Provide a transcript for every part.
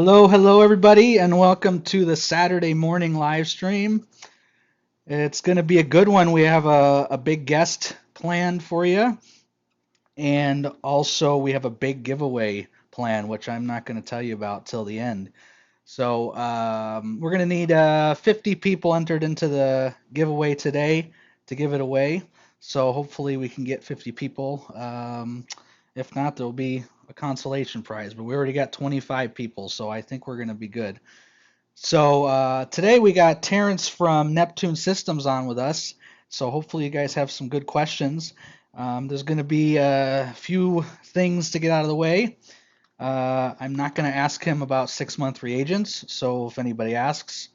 Hello, everybody, and welcome to the Saturday morning live stream. It's going to be a good one. We have a big guest planned for you, and also we have a big giveaway plan, which I'm not going to tell you about till the end. So we're going to need 50 people entered into the giveaway today to give it away. So hopefully we can get 50 people. If not, there'll be a consolation prize, but we already got 25 people, so I think we're going to be good. So today we got Terence from Neptune Systems on with us. So hopefully you guys have some good questions. There's going to be a few things to get out of the way. I'm not going to ask him about 6-month reagents. So if anybody asks,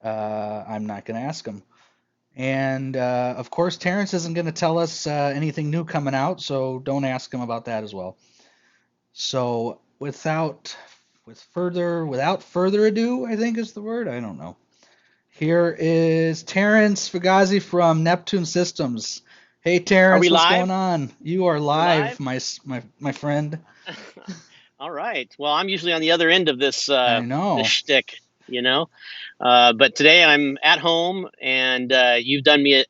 I'm not going to ask him. And of course, Terence isn't going to tell us anything new coming out. So don't ask him about that as well. So without further ado, I think is the word. I don't know. Here is Terence Fugazi from Neptune Systems. Hey Are Terence, we what's live? going on? You are We're live, live? my friend. All right. Well, I'm usually on the other end of I this know. shtick, you know. But today I'm at home, and you've done me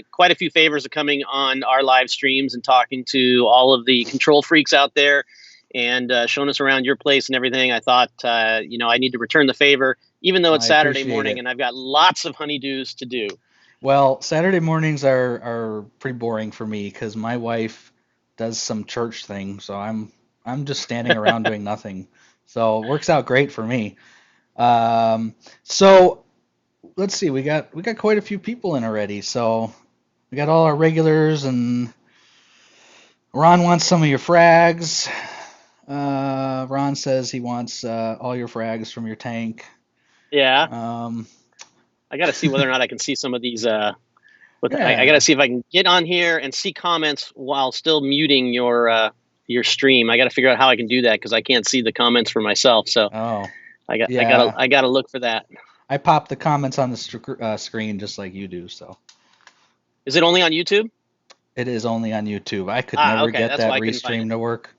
quite a few favors of coming on our live streams and talking to all of the control freaks out there, and showing us around your place and everything. I thought, I need to return the favor, even though it's I Saturday appreciate morning it. and I've got lots of honeydews to do. Well, Saturday mornings are pretty boring for me because my wife does some church thing, so I'm just standing around doing nothing. So it works out great for me. So let's see, we got quite a few people in already. So we got all our regulars, and Ron wants some of your frags. Ron says he wants all your frags from your tank. Yeah, Um, I got to see whether or not I can see some of these. I got to yeah. see if I can get on here and see comments while still muting your stream. I got to figure out how I can do that because I can't see the comments for myself. So Oh, I yeah. gotta look for that. I pop the comments on the screen just like you do, so Is it only on YouTube? it is only on YouTube. I could Ah, never okay, get that's that why I couldn't find it. restream to work.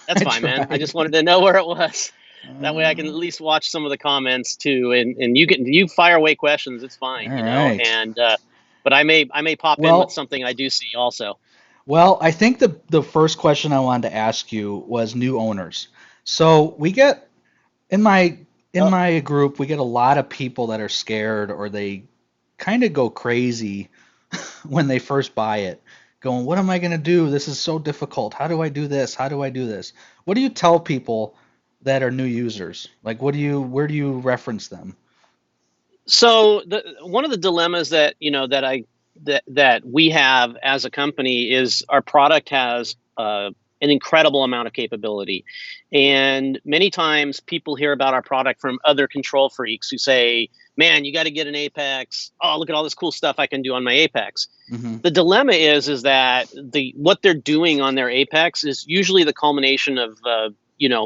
That's I fine, man. I tried. just wanted to know where it was. That way I can at All least watch some of the comments too, and you fire away questions. It's fine, right. And but I may pop in with Well, something I do see also. I think the first question I wanted to ask you was new owners. So we get in my in Oh, my group, we get a lot of people that are scared or they kind of go crazy when they first buy it, going, "What am I going to do? This is so difficult. How do I do this? How do I do this?" What do you tell people that are new users? Like, where do you reference them? so one of the dilemmas that that we have as a company is our product has an incredible amount of capability, and many times people hear about our product from other control freaks who say, "Man, you got to get an Apex. Oh, look at all this cool stuff I can do on my Apex." Hmm. The dilemma is that what they're doing on their Apex is usually the culmination of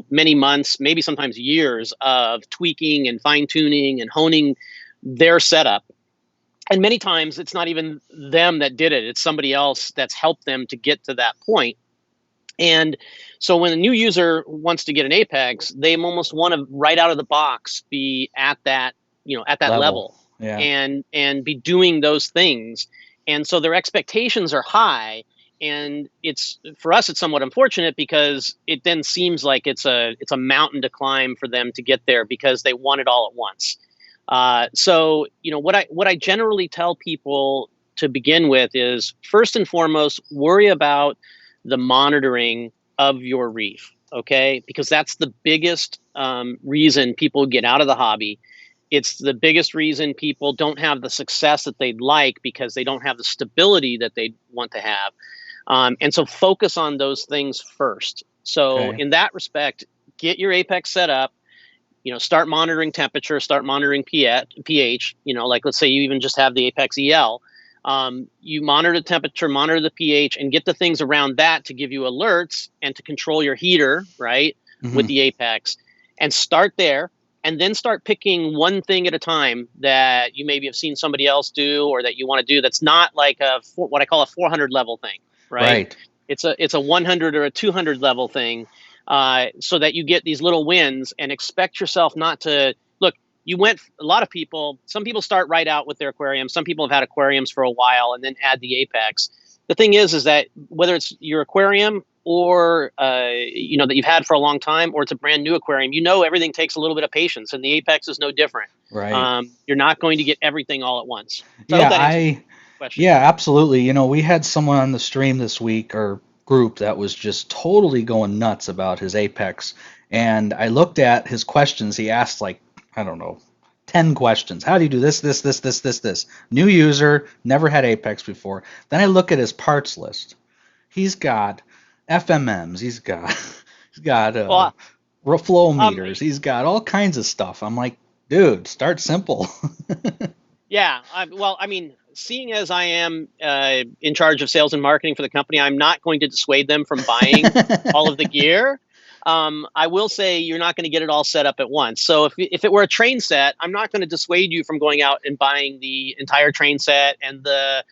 many months, maybe sometimes years of tweaking and fine tuning and honing their setup. And many times it's not even them that did it, it's somebody else that's helped them to get to that point. And so when a new user wants to get an Apex, they almost want to right out of the box be at that, at that Level. level, Yeah. and be doing those things. And so their expectations are high. And it's, for us, it's somewhat unfortunate because it then seems like it's a mountain to climb for them to get there because they want it all at once. So what I generally tell people to begin with is, first and foremost, worry about the monitoring of your reef, okay? Because that's the biggest reason people get out of the hobby. It's the biggest reason people don't have the success that they'd like because they don't have the stability that they want to have. And so focus on those things first. So Okay. in that respect, get your Apex set up. Start monitoring temperature, start monitoring pH. Like, let's say you even just have the Apex EL. You monitor the temperature, monitor the pH, and get the things around that to give you alerts and to control your heater, right, with Hmm. the Apex. And start there, and then start picking one thing at a time that you maybe have seen somebody else do or that you want to do that's not like what I call a 400 level thing, right? Right. It's a 100 or a 200 level thing. so that you get these little wins and expect yourself not to look. A lot of people, some people start right out with their aquarium. Some people have had aquariums for a while and then add the apex. The thing is that whether it's your aquarium or that you've had for a long time, or it's a brand new aquarium, everything takes a little bit of patience, and the apex is no different. Right. You're not going to get everything all at once. So I hope Yeah, that answers the question. yeah, absolutely. We had someone on the stream this week or group that was just totally going nuts about his Apex. And I looked at his questions. He asked like, I don't know, 10 questions. How do you do this? New user, never had Apex before. Then I look at his parts list. He's got FMMs. He's got Well, flow meters. He's got all kinds of stuff. I'm like, dude, start simple. yeah. Seeing as I am in charge of sales and marketing for the company, I'm not going to dissuade them from buying all of the gear. I will say you're not going to get it all set up at once. So if it were a train set, I'm not going to dissuade you from going out and buying the entire train set and the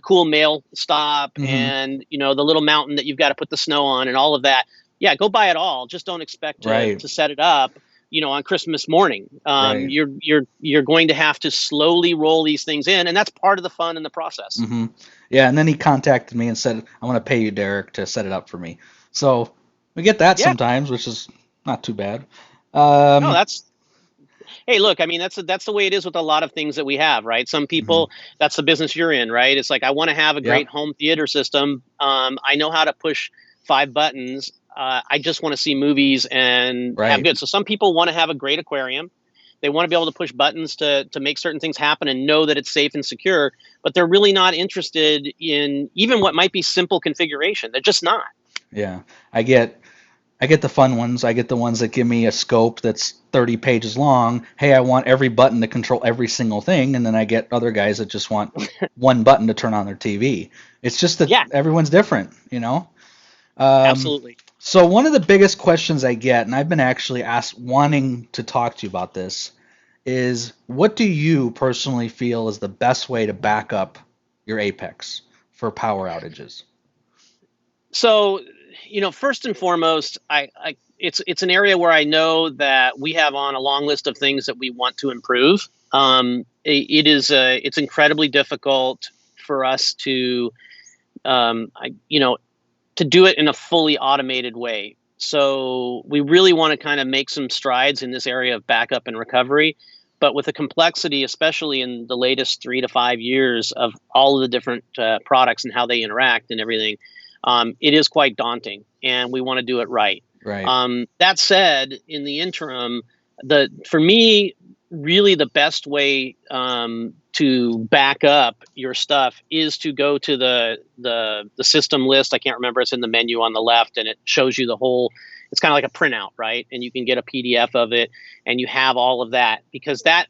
cool mail stop and the little mountain that you've got to put the snow on and all of that. Yeah, go buy it all. Just don't expect Right. to set it up on Christmas morning. Right. You're going to have to slowly roll these things in, and that's part of the fun and the process. Yeah, and then he contacted me and said, "I want to pay you, Derek, to set it up for me." So we get that sometimes, which is not too bad. No, hey, look, that's the way it is with a lot of things that we have, right? Some people, that's the business you're in, right? It's like, I want to have a great home theater system. I know how to push 5 buttons. I just want to see movies and have good. So some people want to have a great aquarium. They want to be able to push buttons to make certain things happen and know that it's safe and secure, but they're really not interested in even what might be simple configuration. They're just not. Yeah, I get the fun ones. I get the ones that give me a scope that's 30 pages long. Hey, I want every button to control every single thing, and then I get other guys that just want one button to turn on their TV. It's just that everyone's different, Absolutely. So one of the biggest questions I get, and I've been actually wanting to talk to you about this, is what do you personally feel is the best way to back up your Apex for power outages? So, first and foremost, it's an area where I know that we have on a long list of things that we want to improve. It's incredibly difficult for us to do it in a fully automated way. So we really want to kind of make some strides in this area of backup and recovery. But with the complexity, especially in the latest 3 to 5 years of all of the different products and how they interact and everything, it is quite daunting, and we want to do it right. Right. That said, in the interim, for me, really the best way to back up your stuff is to go to the system list. I can't remember. It's in the menu on the left, and it shows you the whole. It's kind of like a printout, right? And you can get a PDF of it, and you have all of that, because that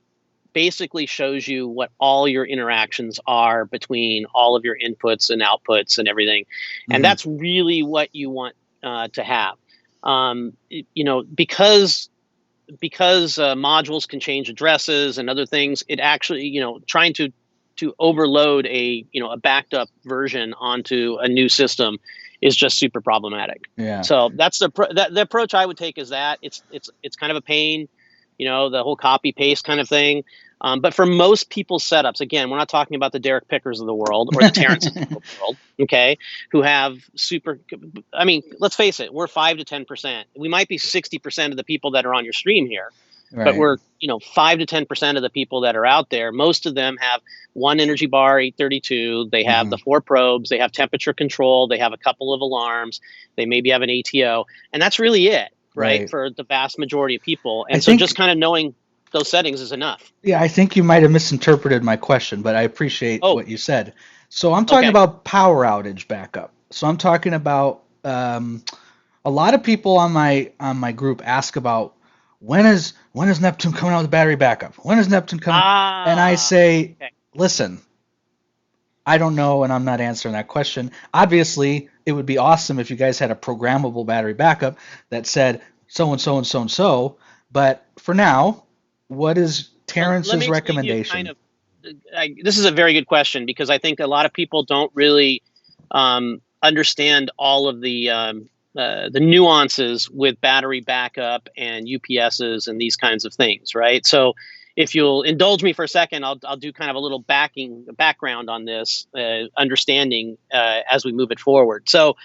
basically shows you what all your interactions are between all of your inputs and outputs and everything. And that's really what you want to have. Because modules can change addresses and other things, it actually, trying to overload a backed up version onto a new system is just super problematic. Yeah. So that's the approach I would take, is that it's kind of a pain, the whole copy paste kind of thing. But for most people's setups, again, we're not talking about the Derek Pickers of the world or the Terences of the world, okay, who have let's face it, we're 5 to 10%. We might be 60% of the people that are on your stream here, but we're 5 to 10% of the people that are out there. Most of them have one energy bar, 832. They have the 4 probes. They have temperature control. They have a couple of alarms. They maybe have an ATO, and that's really it, right? For the vast majority of people. And so just kind of knowing those settings is enough. Yeah, I think you might have misinterpreted my question, but I appreciate what you said. So I'm talking about power outage backup. So I'm talking about a lot of people on my group ask about when is Neptune coming out with battery backup? When is Neptune coming? And I say, listen, I don't know, and I'm not answering that question. Obviously, it would be awesome if you guys had a programmable battery backup that said so and so and so and so. But for now, what is Terence's recommendation? This is a very good question, because I think a lot of people don't really understand all of the the nuances with battery backup and UPSs and these kinds of things, right? So if you'll indulge me for a second, I'll do kind of a little background on this understanding as we move it forward. So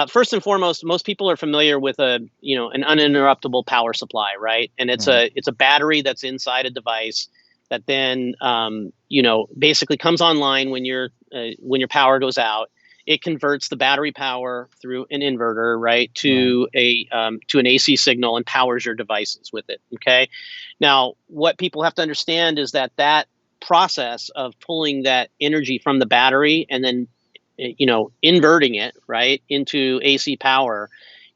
first and foremost, most people are familiar with an uninterruptible power supply, right? And Right. it's a battery that's inside a device that then basically comes online when your power goes out. It converts the battery power through an inverter, right, Right. to an AC signal and powers your devices with it. Okay. Now, what people have to understand is that process of pulling that energy from the battery and then inverting it right into AC power,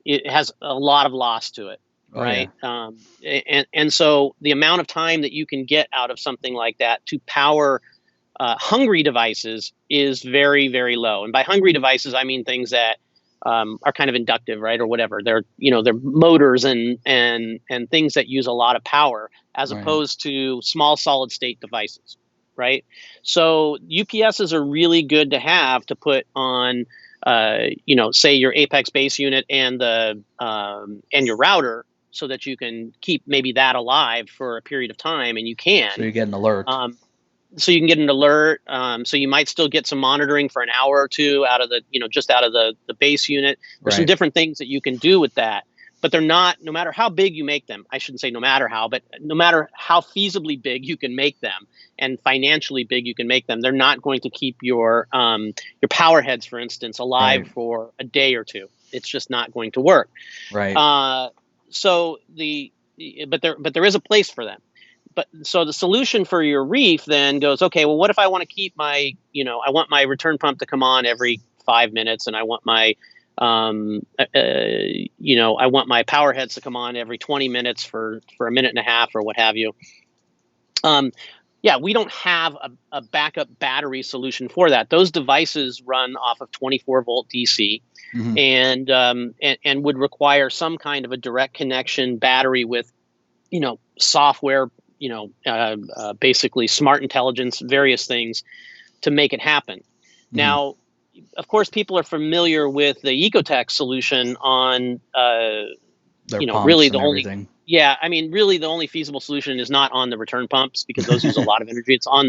it has a lot of loss to it, Oh yeah. right? And so the amount of time that you can get out of something like that to power hungry devices is very, very low. And by hungry devices, I mean things that are kind of inductive, right, or whatever. They're motors and things that use a lot of power, as Right. opposed to small solid state devices, right? So UPSs are really good to have to put on, say your Apex base unit and your router, so that you can keep maybe that alive for a period of time, and you So can. you get an alert. Um, so you can get an alert. So you might still get some monitoring for an hour or two out of just out of the base unit. There's some Right. different things that you can do with that, but they're not, no matter how big you make them, I shouldn't say no matter how, but no matter how feasibly big you can make them and financially big you can make them, they're not going to keep your power heads, for instance, alive Right. for a day or two. It's just not going to work. Right. Uh, so but there is a place for them. But so the solution for your Reef then goes, okay, well, what if I want to keep I want my return pump to come on every 5 minutes, and I want I want my power heads to come on every 20 minutes for a minute and a half or what have you. Um, yeah, we don't have a backup battery solution for that. Those devices run off of 24-volt DC, Hmm. and would require some kind of a direct connection battery with software, basically smart intelligence, various things to make it happen. Hmm. Now, of course, people are familiar with the Ecotech solution on, Their pumps really and the only, everything. yeah, I mean, really the only feasible solution is not on the return pumps, because those use a lot of energy. I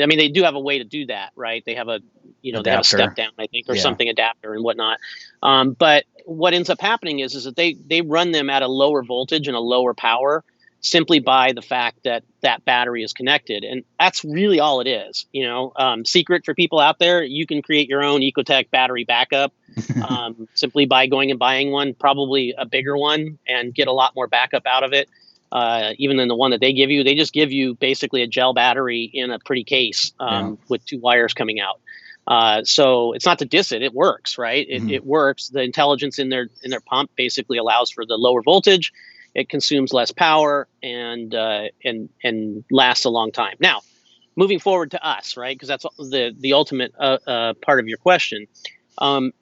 mean, they do have a way to do that, right? They have a step Adapter. down, I think, or Yeah. something adapter and whatnot. But what ends up happening is that they run them at a lower voltage and a lower power, simply by the fact that that battery is connected, and that's really all it is. Secret for people out there: you can create your own Ecotech battery backup, simply by going and buying one, probably a bigger one, and get a lot more backup out of it, even than the one that they give you. They just give you basically a gel battery in a pretty case, Yeah. with two wires coming out. So it's not to diss it; it works, right? It, Hmm. it works. The intelligence in their pump basically allows for the lower voltage. It consumes less power, and lasts a long time. Now, moving forward to us, right? Because that's the ultimate part of your question.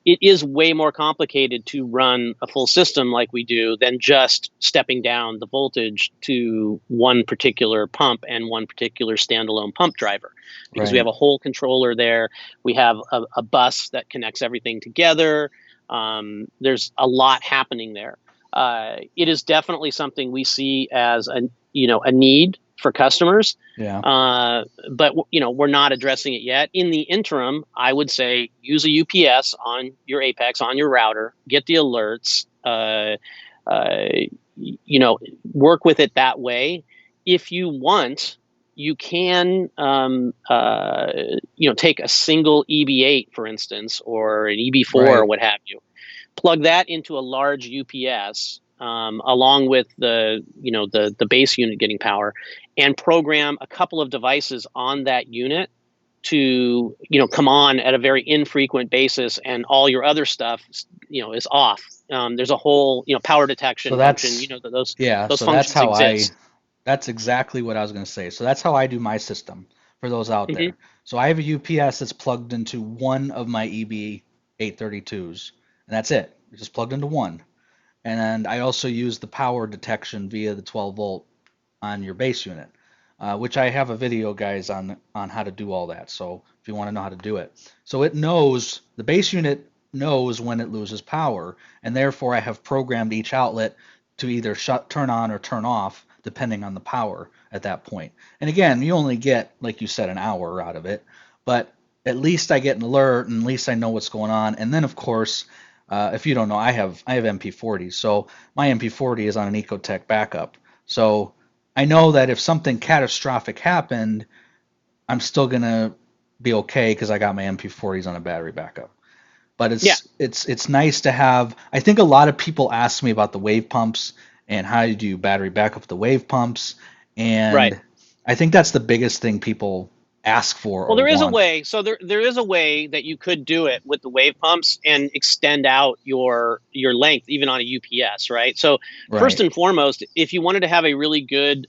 It is way more complicated to run a full system like we do than just stepping down the voltage to one particular pump and one particular standalone pump driver, because we Right. have a whole controller there. We have a bus that connects everything together. There's a lot happening there. It is definitely something we see as a need for customers, Yeah. but we're not addressing it yet. In the interim, I would say use a UPS on your Apex, on your router, get the alerts, uh, work with it that way. If you want, you can take a single EB8, for instance, or an EB4 or Right. what have you, plug that into a large UPS, along with the base unit getting power, and program a couple of devices on that unit to come on at a very infrequent basis, and all your other stuff is off. There's a whole power So detection function. that's Those yeah. those So that's functions how I. exist. That's exactly what I was going to say. So that's how I do my system for those out Hmm. there. So I have a UPS that's plugged into one of my EB 832s, and that's it. It's just plugged into one. And I also use the power detection via the 12 volt on your base unit, which I have a video, guys, on how to do all that. So if you want to know how to do it, so it knows the base unit. knows when it loses power, and therefore I have programmed each outlet to either turn on or turn off depending on the power at that point. And again, you only get, like you said, an hour out of it, but at least I get an alert, and at least I know what's going on. And then, of course, if you don't know, I have MP40, so my MP40 is on an Ecotech backup. So I know that if something catastrophic happened, I'm still gonna be okay because I got my MP40s on a battery backup. But Yeah, it's nice to have. I think a lot of people ask me about the wave pumps and how you do battery backup with the wave pumps, right. and I think that's the biggest thing people ask for Well, or there is a want. way. So there is a way that you could do it with the wave pumps and extend out your length even on a UPS, right? So first Right, and foremost, if you wanted to have a really good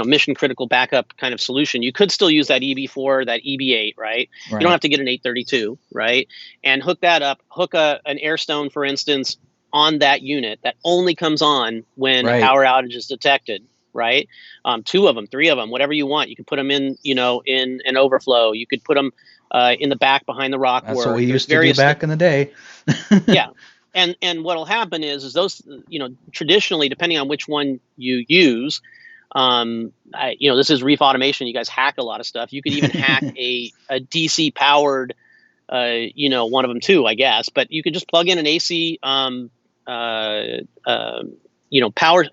mission critical backup kind of solution, you could still use that EB4, that EB8, right? You don't have right, to get an 832, right? And hook that up, hook an Airstone, for instance, on that unit that only comes on when a right. power outage is detected, right? Two of them, three of them, whatever you want. You can put them in, in an overflow. You could put them in the back behind the rock That's what we work. There's used to do various, back in the day. yeah. And what'll happen is those, traditionally, depending on which one you use, this is ReefAutomation. You guys hack a lot of stuff. You could even hack a DC powered, one of them too, I guess. But you could just plug in an AC, power,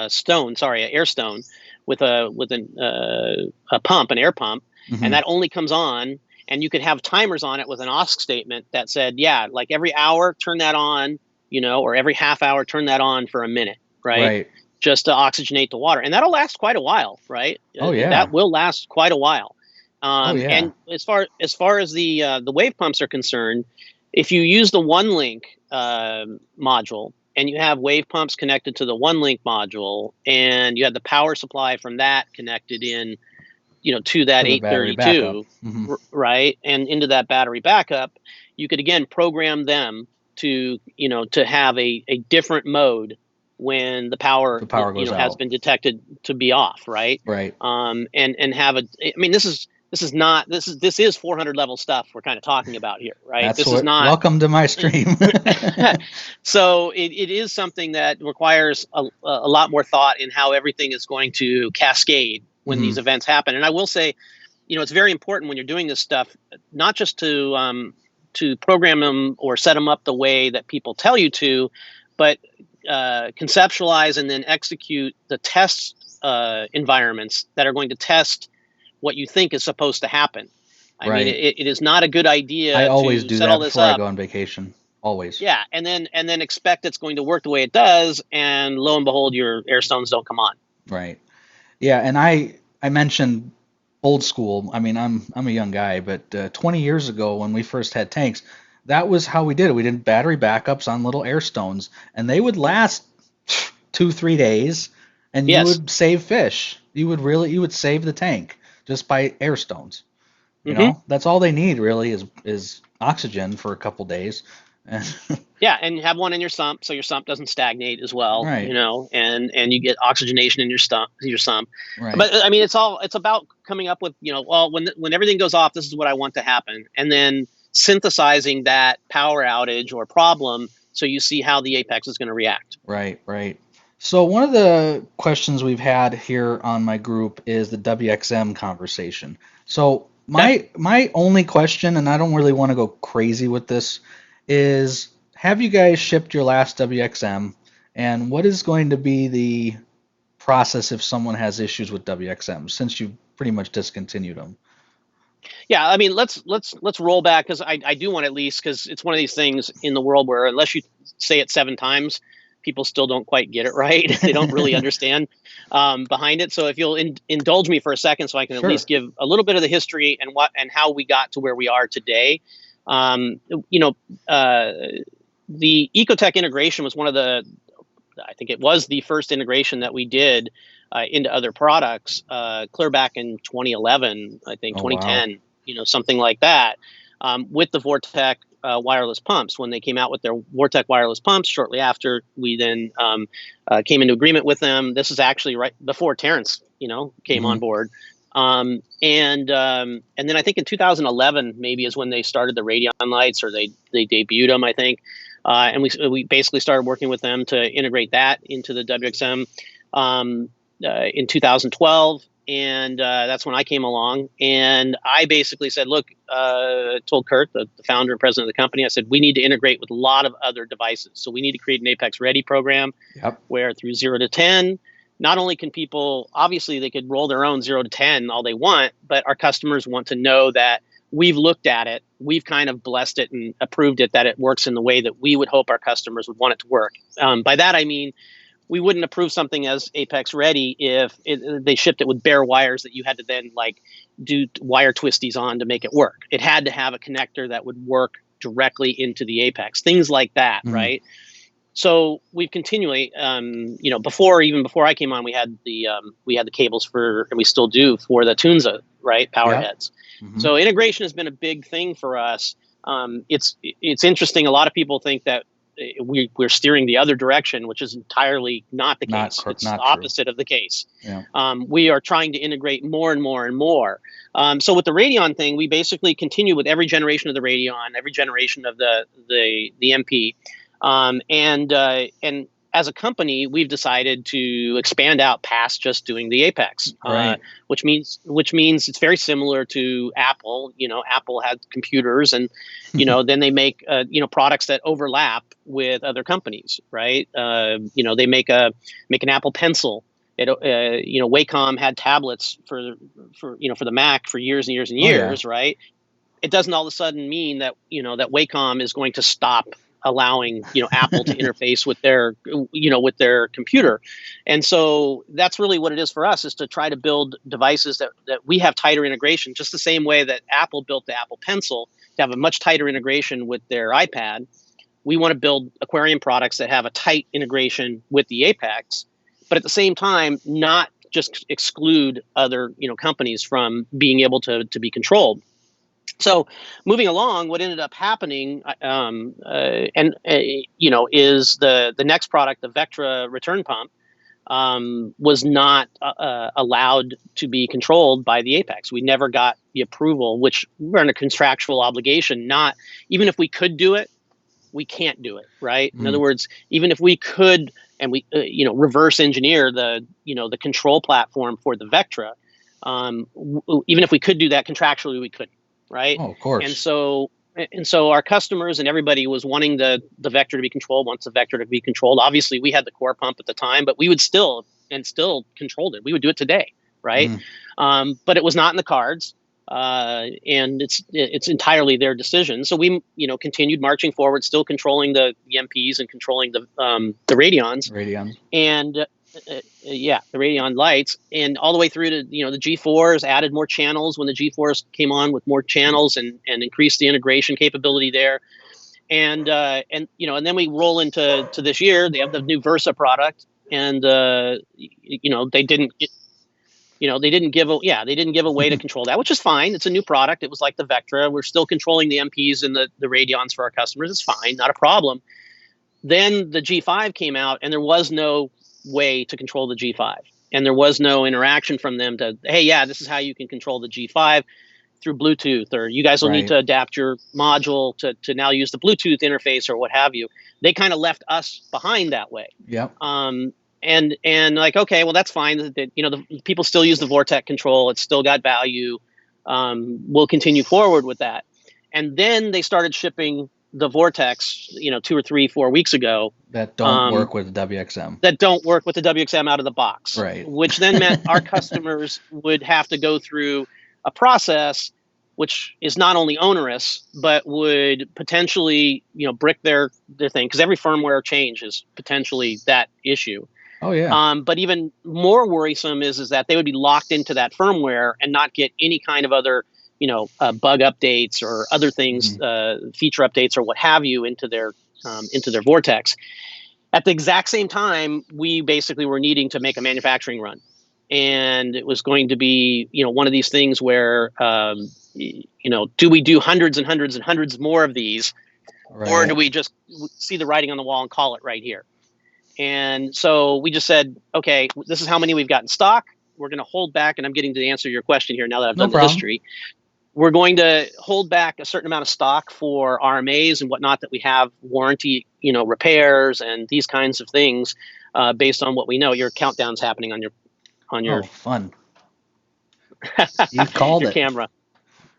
stone. Sorry, an air stone with a pump, an air pump, and Hmm. that only comes on. And you could have timers on it with an OSC statement that said, yeah, like every hour, turn that on, or every half hour, turn that on for a minute, right? Right. Just to oxygenate the water, and that'll last quite a while, right? Oh That yeah. will last quite a while. Oh yeah. And as far as the wave pumps are concerned, if you use the one link module and you have wave pumps connected to the one link module, and you have the power supply from that connected in, to that To the battery backup. 832, Hmm. right, and into that battery backup, you could again program them to have a different mode when the The power power goes has out. been detected to be off, right? Right. And have I mean, this is 400 level stuff we're kind of talking about here, right? That's This is what. not. Welcome to my stream. So it is something that requires a lot more thought in how everything is going to cascade when Hmm. these events happen. And I will say, it's very important when you're doing this stuff, not just to program them or set them up the way that people tell you to, but conceptualize and then execute the test environments that are going to test what you think is supposed to happen. I mean, Right. it is not a good I idea always to do set all that this before I up, go on vacation. Always. yeah, and then expect it's going to work the way it does, and lo and behold, your air stones don't come on. Right. Yeah, and I mentioned old school. I mean, I'm a young guy, but 20 years ago when we first had tanks, that was how we did it. We did battery backups on little air stones, and they would last 2, 3 days, and you Yes. would save fish. You would save the tank just by air stones. Hmm. That's all they need really is oxygen for a couple days. And Yeah, and have one in your sump so your sump doesn't stagnate as well, right, and you get oxygenation in your sump. right, But I mean, it's about coming up with, well, when everything goes off, this is what I want to happen, and then synthesizing that power outage or problem so you see how the apex is going to react. right, right. So one of the questions we've had here on my group is the WXM conversation. So Okay. my only question, and I don't really want to go crazy with this, is have you guys shipped your last WXM, and what is going to be the process if someone has issues with WXM since you pretty much discontinued them? Yeah, I mean, let's roll back because I do want, at least, because it's one of these things in the world where unless you say it 7 times, people still don't quite get it right. They don't really understand behind it. So if you'll indulge me for a second, so I can at Sure. least give a little bit of the history and how we got to where we are today. Um, you know, uh, the Ecotech integration was I think it was the first integration that we did into other products, clear back in 2011, I think Oh wow. 2010, something like that, with the Vortec wireless pumps. When they came out with their Vortec wireless pumps, shortly after, we then came into agreement with them. This is actually right before Terence, came Hmm. on board. And then I think in 2011 maybe is when they started the Radion lights, or they debuted them, I think. And we basically started working with them to integrate that into the WXM in 2012. And that's when I came along, and I basically said, look, told Kurt, the founder and president of the company, I said, we need to integrate with a lot of other devices. So we need to create an Apex Ready program. Yep. Where through 0 to 10, not only can people, obviously they could roll their own 0 to 10 all they want, but our customers want to know that we've looked at it, we've kind of blessed it and approved it, that it works in the way that we would hope our customers would want it to work. By that, I mean, we wouldn't approve something as Apex Ready if they shipped it with bare wires that you had to then like do wire twisties on to make it work. It had to have a connector that would work directly into the Apex, things like that, right? So we've continually, before I came on, we had the cables for, and we still do, for the Tunza, right, power heads. So integration has been a big thing for us. It's interesting. A lot of people think that we're steering the other direction, which is entirely not the case. It's the opposite of the case. Yeah. We are trying to integrate more and more and more. So with the Radion thing, we basically continue with every generation of the Radion, every generation of the MP. And as a company, we've decided to expand out past just doing the Apex, right. which means it's very similar to Apple. Apple had computers, and then they make products that overlap with other companies, right? They make an Apple Pencil. Wacom had tablets for the Mac for years and years and years, right? It doesn't all of a sudden mean that that Wacom is going to stop allowing Apple to interface with their computer. And so that's really what it is for us, is to try to build devices that we have tighter integration, just the same way that Apple built the Apple Pencil to have a much tighter integration with their iPad. We want to build aquarium products that have a tight integration with the Apex, but at the same time not just exclude other companies from being able to be controlled. So moving along, what ended up happening, is the next product, the Vectra return pump, was not allowed to be controlled by the Apex. We never got the approval, which we're in a contractual obligation. Not even if we could do it, we can't do it, right? In other words, even if we could, and we reverse engineer the control platform for the Vectra, even if we could do that contractually, we couldn't. Right. Oh, of course. And so our customers and everybody was wanting the Vectra to be controlled, wants the Vectra to be controlled. Obviously, we had the core pump at the time, but we would still controlled it. We would do it today. Right. But it was not in the cards. And it's entirely their decision. So we, continued marching forward, still controlling the MPs and controlling the Radions. And the Radion lights, and all the way through to the G4s, added more channels when the G4s came on with more channels and increased the integration capability there. And then we roll into this year. They have the new Versa product, and they didn't give a way to control that, which is fine. It's a new product. It was like the Vectra. We're still controlling the MPs and the Radions for our customers. It's fine, not a problem. Then the G5 came out, and there was no way to control the G5, and there was no interaction from them to, hey, yeah, this is how you can control the G5 through Bluetooth, or you guys will need to adapt your module to now use the Bluetooth interface or what have you. They kind of left us behind that way. Yeah. And like, okay, well, that's fine. The people still use the Vortec control. It's still got value. We'll continue forward with that. And then they started shipping the Vortex, 2 or 3, 4 weeks ago. That don't work with the WXM. That don't work with the WXM out of the box. Right. Which then meant our customers would have to go through a process which is not only onerous, but would potentially, brick their thing, because every firmware change is potentially that issue. Oh yeah. But even more worrisome is that they would be locked into that firmware and not get any kind of other, bug updates or other things, feature updates or what have you into their Vortex. At the exact same time, we basically were needing to make a manufacturing run, and it was going to be, one of these things where, do we do hundreds and hundreds and hundreds more of these, or do we just see the writing on the wall and call it right here? And so we just said, okay, this is how many we've got in stock. hold back, and I'm getting to the answer to your question here now that I've No done the problem. history. We're going to hold back a certain amount of stock for RMAs and whatnot that we have warranty, repairs and these kinds of things, based on what we know. Your countdown's happening on Oh, your fun. You called your it. camera.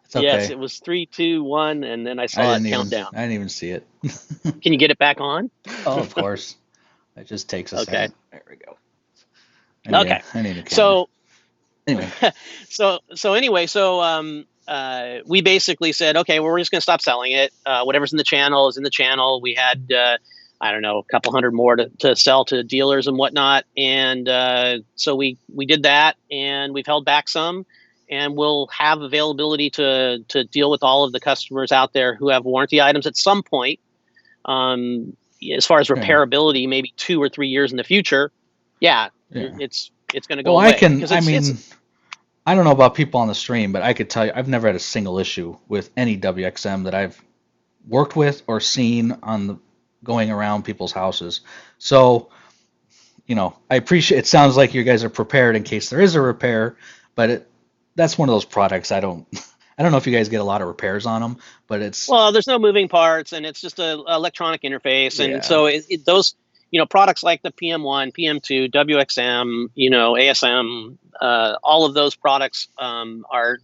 It's Yes, okay. it was 3, 2, 1, and then I I saw it didn't even count down. I didn't even see it. Can you get it back on? Oh, of course. It just takes a Okay. second. There we go. Okay. I need a camera. So Anyway. we basically said, okay, well, we're just going to stop selling it. Whatever's in the channel is in the channel. We had, I don't know, a couple hundred more to sell to dealers and whatnot. And so we did that, and we've held back some, and we'll have availability to deal with all of the customers out there who have warranty items at some point. As far as repairability, maybe 2 or 3 years in the future. Yeah. It's going to go away. I don't know about people on the stream, but I could tell you I've never had a single issue with any WXM that I've worked with or seen going around people's houses. So, I appreciate it. Sounds like you guys are prepared in case there is a repair, but that's one of those products I don't know if you guys get a lot of repairs on them, but there's no moving parts, and it's just an electronic interface. And so those, products like the PM1, PM2, WXM, ASM, all of those products are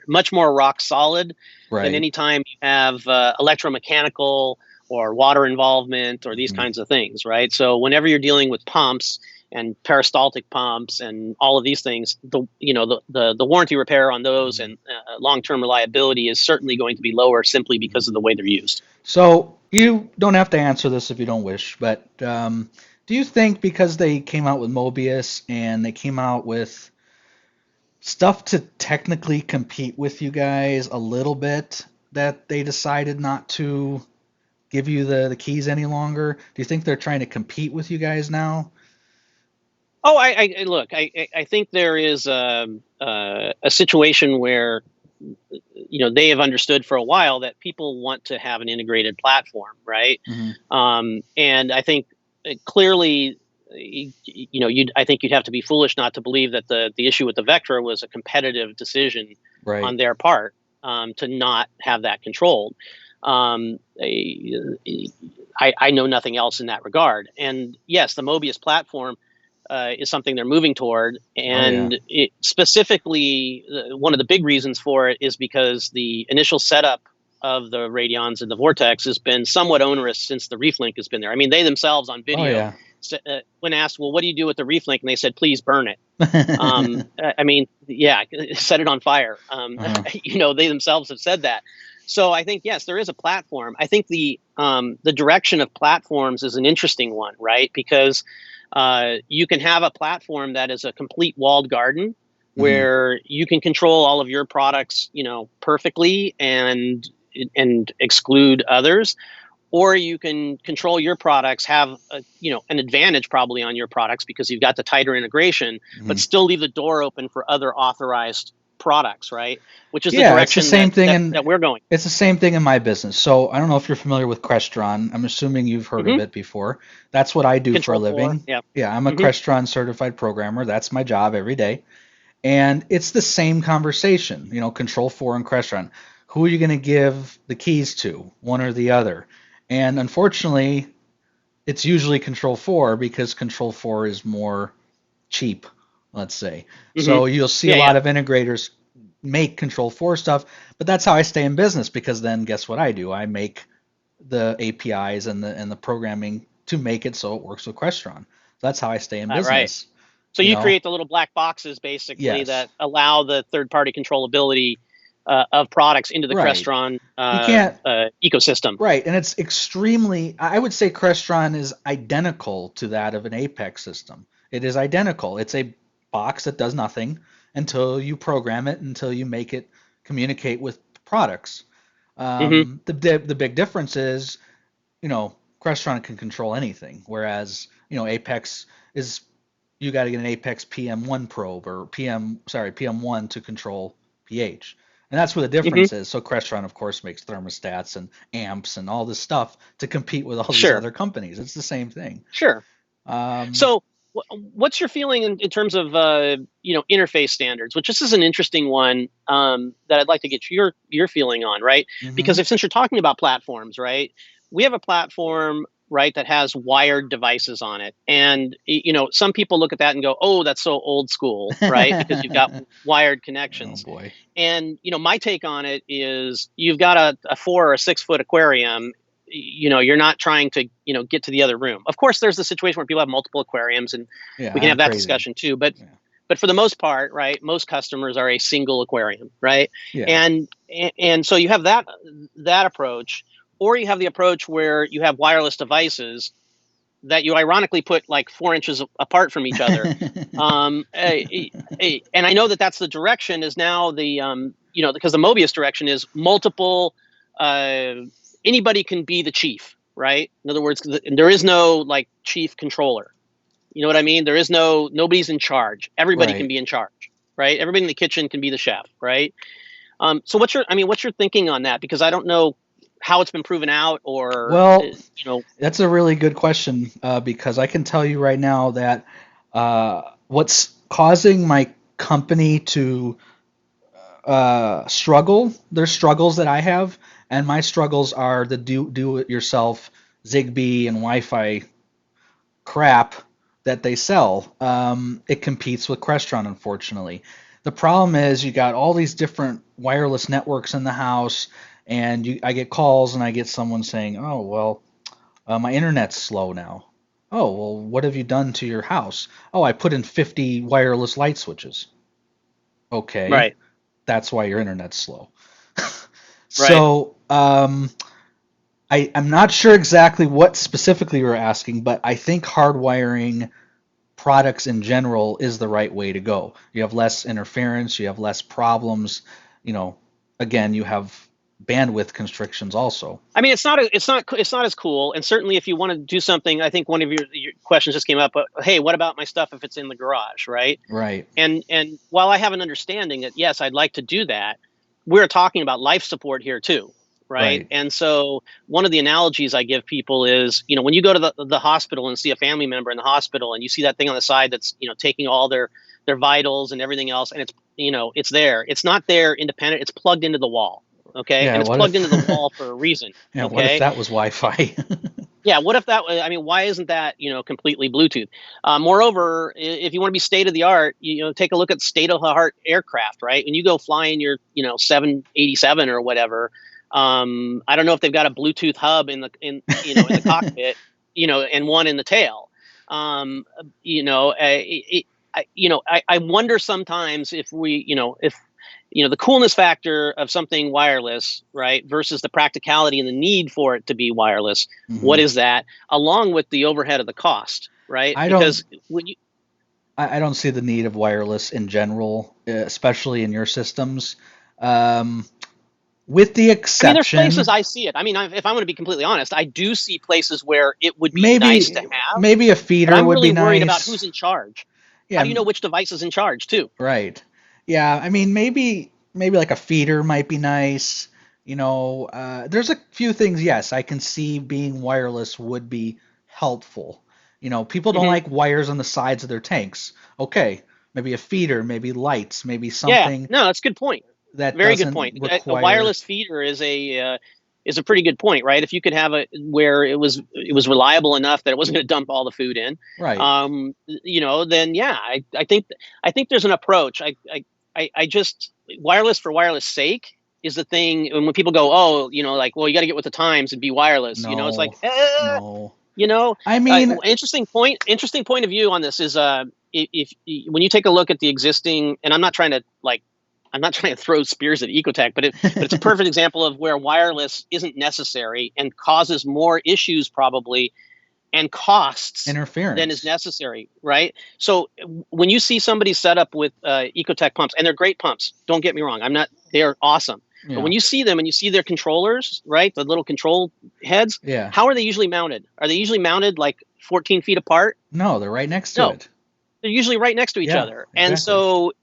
much more rock solid than any time you have electromechanical or water involvement or these kinds of things, right? So whenever you're dealing with pumps and peristaltic pumps and all of these things, the warranty repair on those and long-term reliability is certainly going to be lower simply because of the way they're used. So you don't have to answer this if you don't wish, but do you think because they came out with Mobius and they came out with stuff to technically compete with you guys a little bit that they decided not to give you the keys any longer? Do you think they're trying to compete with you guys now? Oh, look. I think there is a situation where they have understood for a while that people want to have an integrated platform, right? And I think clearly, I think you'd have to be foolish not to believe that the issue with the Vectra was a competitive decision on their part to not have that controlled. I know nothing else in that regard. And yes, the Mobius platform is something they're moving toward. And it specifically, one of the big reasons for it is because the initial setup of the Radions and the Vortex has been somewhat onerous since the Reef Link has been there. I mean, they themselves on video, when asked, well, what do you do with the Reef Link? And they said, please burn it. I mean, set it on fire. They themselves have said that. So I think, yes, there is a platform. I think the direction of platforms is an interesting one, right? Because you can have a platform that is a complete walled garden where you can control all of your products, perfectly and exclude others, or you can control your products, have an advantage probably on your products because you've got the tighter integration, but still leave the door open for other authorized products, right? Which is the direction that we're going. It's the same thing in my business. So I don't know if you're familiar with Crestron. I'm assuming you've heard of it before. That's what I do for a living. I'm a Crestron certified programmer. That's my job every day. And it's the same conversation, Control 4 and Crestron. Who are you going to give the keys to, one or the other? And unfortunately, it's usually Control 4 because Control 4 is more cheap, let's say. So you'll see a lot of integrators make Control 4 stuff, but that's how I stay in business because then guess what I do? I make the APIs and the programming to make it so it works with Crestron. So that's how I stay in business. Right. So you create the little black boxes basically that allow the third-party controllability of products into the Crestron ecosystem. Right, and it's extremely, I would say Crestron is identical to that of an Apex system. It is identical. It's a box that does nothing until you program it, until you make it communicate with products. The big difference is, Crestron can control anything, whereas, Apex is, you got to get an Apex PM1 probe or PM1 to control pH. And that's where the difference is. So Crestron, of course, makes thermostats and amps and all this stuff to compete with all these other companies. It's the same thing. Sure. So What's your feeling in terms of interface standards? Which this is an interesting one that I'd like to get your feeling on, right? Mm-hmm. Because since you're talking about platforms, right? We have a platform, right, that has wired devices on it, and some people look at that and go, "Oh, that's so old school," right? Because you've got wired Oh connections. boy. And my take on it is you've got a 4 or 6 foot aquarium. You're not trying to get to the other room. Of course, there's the situation where people have multiple aquariums, and Yeah, we can I'm have that crazy. discussion too. But Yeah. but for the most part, right, most customers are a single aquarium, right? Yeah. And so you have that approach, or you have the approach where you have wireless devices that you ironically put like 4 inches apart from each other. And I know that that's the direction is now because the Mobius direction is multiple. Uh, Anybody can be the chief, right? In other words, there is no like chief controller. You know what I mean? Nobody's in charge. Everybody can Right. be in charge, right? Everybody in the kitchen can be the chef, right? So what's your thinking on that? Because I don't know how it's been proven out, or Well, that's a really good question because I can tell you right now that what's causing my company to struggle, there's struggles that I have, and my struggles are the do it yourself Zigbee and Wi-Fi crap that they sell. It competes with Crestron, unfortunately. The problem is you got all these different wireless networks in the house, and I get calls and I get someone saying, "Oh, well, my internet's slow now." "Oh, well, what have you done to your house?" "Oh, I put in 50 wireless light switches." "Okay, right, that's why your internet's slow." right. So, I'm not sure exactly what specifically you're asking, but I think hardwiring products in general is the right way to go. You have less interference, you have less problems. You know, again, you have bandwidth constrictions also. I mean, it's not as cool. And certainly, if you want to do something, I think one of your questions just came up. Hey, what about my stuff if it's in the garage, right? Right, And while I have an understanding that yes, I'd like to do that, we're talking about life support here too, right? right. And so one of the analogies I give people is, when you go to the hospital and see a family member in the hospital, and you see that thing on the side that's taking all their vitals and everything else, and it's there. It's not there independent. It's plugged into the wall. Okay, Yeah, and it's what plugged if into the wall for a reason. yeah, what if Okay, that was Wi-Fi? yeah, what if that was, I mean, why isn't that, completely Bluetooth? Moreover, if you want to be state of the art, take a look at state of the art aircraft, right? When you go flying your, 787 or whatever, I don't know if they've got a Bluetooth hub in the cockpit, and one in the tail. Um, you know, I wonder sometimes if the coolness factor of something wireless, right, versus the practicality and the need for it to be wireless. What hmm is that? Along with the overhead of the cost, right? I don't Because when you, I don't see the need of wireless in general, especially in your systems. Um, with the I mean, there's places exception, I see it. I mean, if I'm going to be completely honest, I do see places where it would be nice to maybe have, maybe a but feeder I'm would really be worried about nice. who's in charge. How Yeah, do you know which device is in charge, too? right. Yeah, I mean maybe like a feeder might be nice. There's a few things. Yes, I can see being wireless would be helpful. People don't Hmm. like wires on the sides of their tanks. Okay, maybe a feeder, maybe lights, maybe Yeah, something no, that's a good point. that Very good doesn't point. A require. wireless feeder is a pretty good point, right? If you could have it where it was reliable enough that it wasn't going to dump all the food in, Right. then yeah, I think there's an approach. I just wireless for wireless sake is the thing. And when people go, oh, like, well, you got to get with the times and be wireless. It's like, No, no. you know, I mean, interesting point of view on this is if when you take a look at the existing, and I'm not trying to throw spears at Ecotech, but it's a perfect example of where wireless isn't necessary and causes more issues probably and costs than is interference. necessary, right? So when you see somebody set up with Ecotech pumps, and they're great pumps, don't get me wrong, they're awesome. But Yeah. when you see them and you see their controllers, right, the little control heads, Yeah. how are they usually mounted? Are they usually mounted like 14 feet apart? No, they're right next to No, it. they're usually right next to each Yeah, other. And exactly. so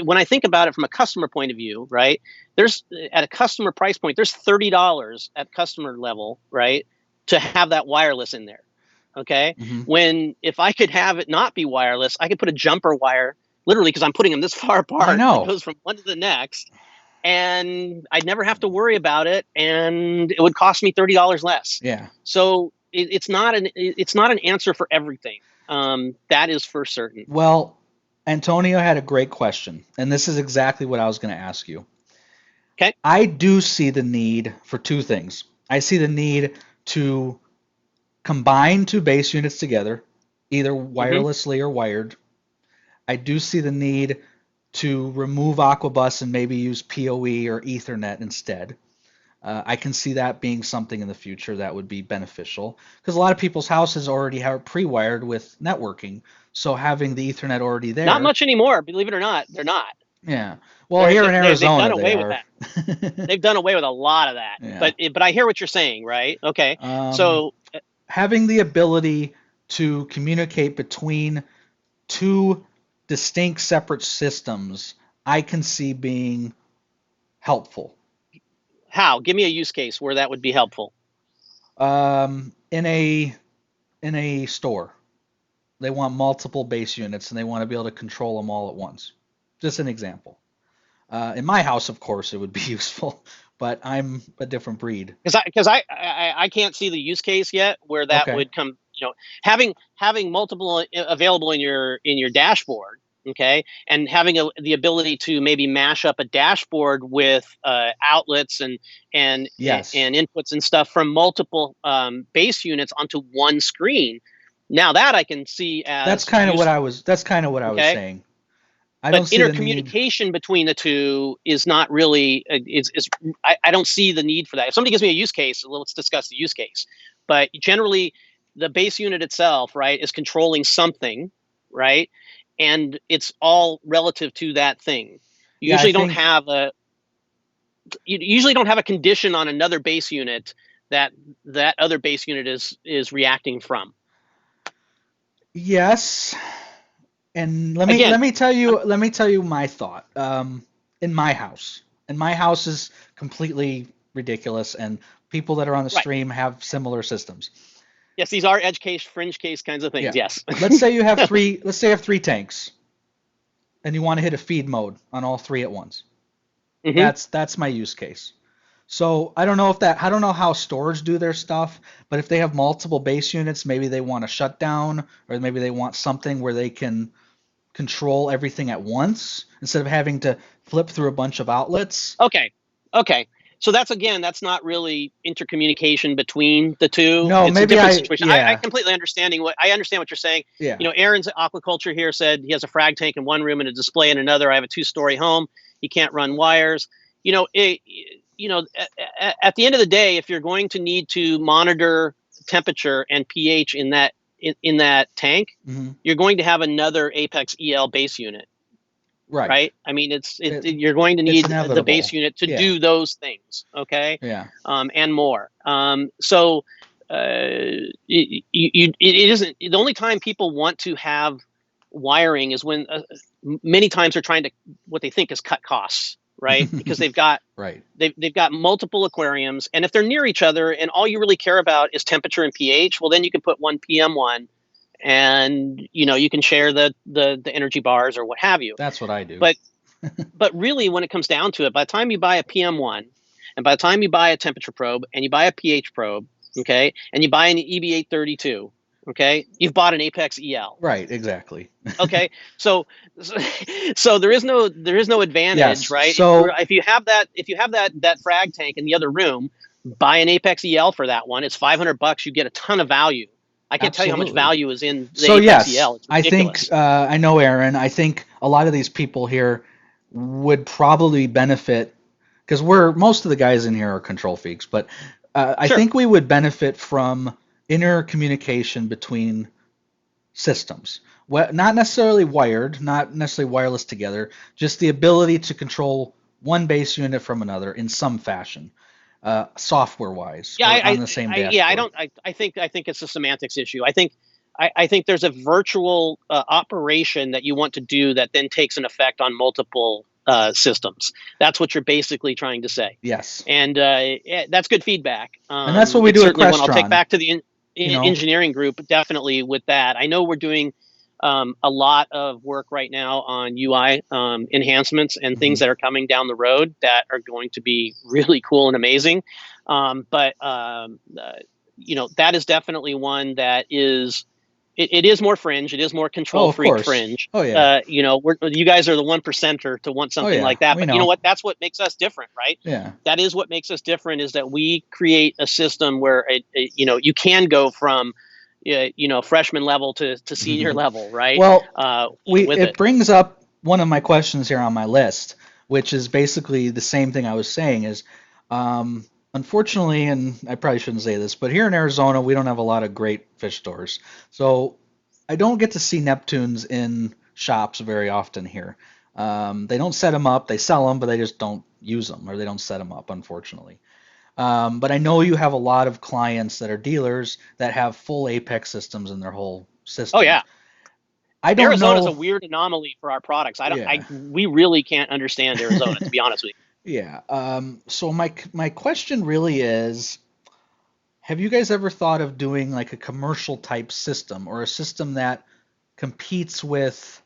when I think about it from a customer point of view, right, there's at a customer price point, there's $30 at customer level, right, to have that wireless in there. Okay. Hmm. When if I could have it not be wireless, I could put a jumper wire, literally, because I'm putting them this far I apart, that know. goes from one to the next, and I'd never have to worry about it, and it would cost me $30 less. Yeah. So it's not an answer for everything. That is for certain. Well, Antonio had a great question, and this is exactly what I was going to ask you. Okay. I do see the need for two things. I see the need to combine two base units together, either Hmm. wirelessly or wired. I do see the need to remove Aquabus and maybe use PoE or Ethernet instead. I can see that being something in the future that would be beneficial because a lot of people's houses already have pre-wired with networking. So having the Ethernet already Not there, much anymore, believe it or not. They're not. yeah. Well, here in They've done Arizona they away with are. that. They've done away with a lot of that. Yeah. But I hear what you're saying, right? Okay. Um, So Having the ability to communicate between two distinct separate systems, I can see being helpful. how? Give me a use case where that would be helpful. In a store, they want multiple base units and they want to be able to control them all at once. Just an example. In my house, of course, it would be useful, but I'm a different breed. Because I can't see the use case yet where that Okay. would come. Having multiple available in your dashboard, okay, and having the ability to maybe mash up a dashboard with outlets Yes. and inputs and stuff from multiple base units onto one screen. Now that I can see as useful. That's kind of what I was Okay. saying. I don't But see the need. intercommunication between the two is not really I don't see the need for that. If somebody gives me a use case, let's discuss the use case. But generally, the base unit itself, right, is controlling something, right, and it's all relative to that thing. You Yeah, I usually don't think have a you usually don't have a condition on another base unit that that other base unit is reacting from. yes. And Again, let me tell you my thought. In my house, and my house is completely ridiculous, and people that are on the right. stream have similar systems. Yes, these are edge case, fringe case kinds of things. Yeah. Yes. Let's say you have three tanks, and you want to hit a feed mode on all three at once. Hmm. That's my use case. So I don't know how stores do their stuff, but if they have multiple base units, maybe they want to shut down, or maybe they want something where they can control everything at once instead of having to flip through a bunch of outlets. Okay. Okay. So that's not really intercommunication between the two. No, It's a maybe different situation. I yeah, completely I understand what you're saying. yeah, Aaron's aquaculture here said he has a frag tank in one room and a display in another. I have a 2-story home. He can't run wires. You know, it, at the end of the day, if you're going to need to monitor temperature and pH in that tank, hmm you're going to have another Apex EL base unit, right. right? I mean, It, you're going to it's need the base inevitable. unit to Yeah, do those things, okay, yeah, and more. So it isn't the only time people want to have wiring is when many times they're trying to what they think is cut costs, right? Because right. they've got multiple aquariums, and if they're near each other, and all you really care about is temperature and pH, well, then you can put one PM1 and you can share the energy bars or what have you. That's what I do. But really, when it comes down to it, by the time you buy a PM1, and by the time you buy a temperature probe, and you buy a pH probe, okay, and you buy an EB832, okay, you've bought an Apex EL. Right, exactly. Okay, so so there is no advantage, Yes. right? So If you have that frag tank in the other room, buy an Apex EL for that one. It's $500. You get a ton of value. I can't tell you how much absolutely. value is in the So Apex yes, EL. It's I think ridiculous. I know Aaron. I think a lot of these people here would probably benefit because most of the guys in here are control freaks, but I Sure. think we would benefit from intercommunication between systems. Not necessarily wired, not necessarily wireless together, just the ability to control one base unit from another in some fashion, software wise, Yeah, or on the same I dashboard. don't. I think it's a semantics issue. I think there's a virtual operation that you want to do that then takes an effect on multiple systems. That's what you're basically trying to say, Yes. and yeah, that's good feedback. And that's what we It's do at certainly one I'll take Crestron. back to the engineering group definitely with that. I know we're doing a lot of work right now on UI enhancements and things that are coming down the road that are going to be really cool and amazing. But that is definitely one that is. It is more fringe. It is more control Oh, of freak course. fringe. Oh, yeah. You guys are the 1%er to want Oh, something yeah. like that. We But you know know. what? That's what makes us different, right? Yeah. That is what makes us different, is that we create a system where you can go from freshman level to senior level, right? Well, With it it. brings up one of my questions here on my list, which is basically the same thing I was saying is, unfortunately, and I probably shouldn't say this, but here in Arizona, we don't have a lot of great fish stores. So I don't get to see Neptunes in shops very often here. They don't set them up, they sell them, but they just don't use them or they don't set them up, unfortunately. But I know you have a lot of clients that are dealers that have full Apex systems in their whole Oh system. yeah, I don't Arizona's a know. weird anomaly for our products. Yeah, We really can't understand Arizona, to be honest with you. yeah. So my question really is, have you guys ever thought of doing like a commercial type system or a system that competes with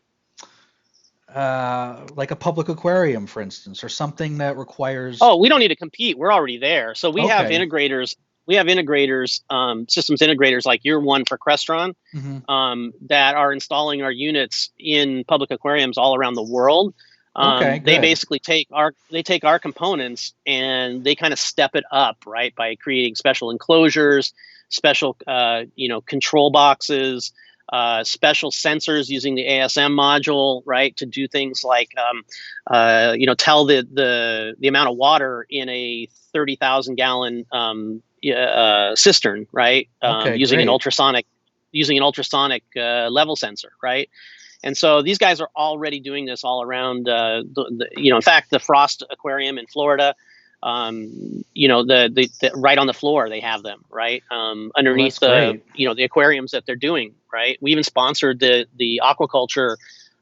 like a public aquarium, for instance, or something that requires? Oh, we don't need to compete. We're already there. So we have Okay. integrators. We have integrators, systems integrators like your one for Crestron, Hmm. that are installing our units in public aquariums all around the world. Okay, They good. basically take our components and they kind of step it up, right, by creating special enclosures, special control boxes, special sensors using the ASM module, right, to do things like tell the amount of water in a 30,000 gallon cistern, right, Okay, great. using an ultrasonic level sensor, right? And so these guys are already doing this all around. In fact, the Frost Aquarium in Florida, the right on the floor they have them, right, Well, that's underneath great. the aquariums that they're doing, right. We even sponsored the aquaculture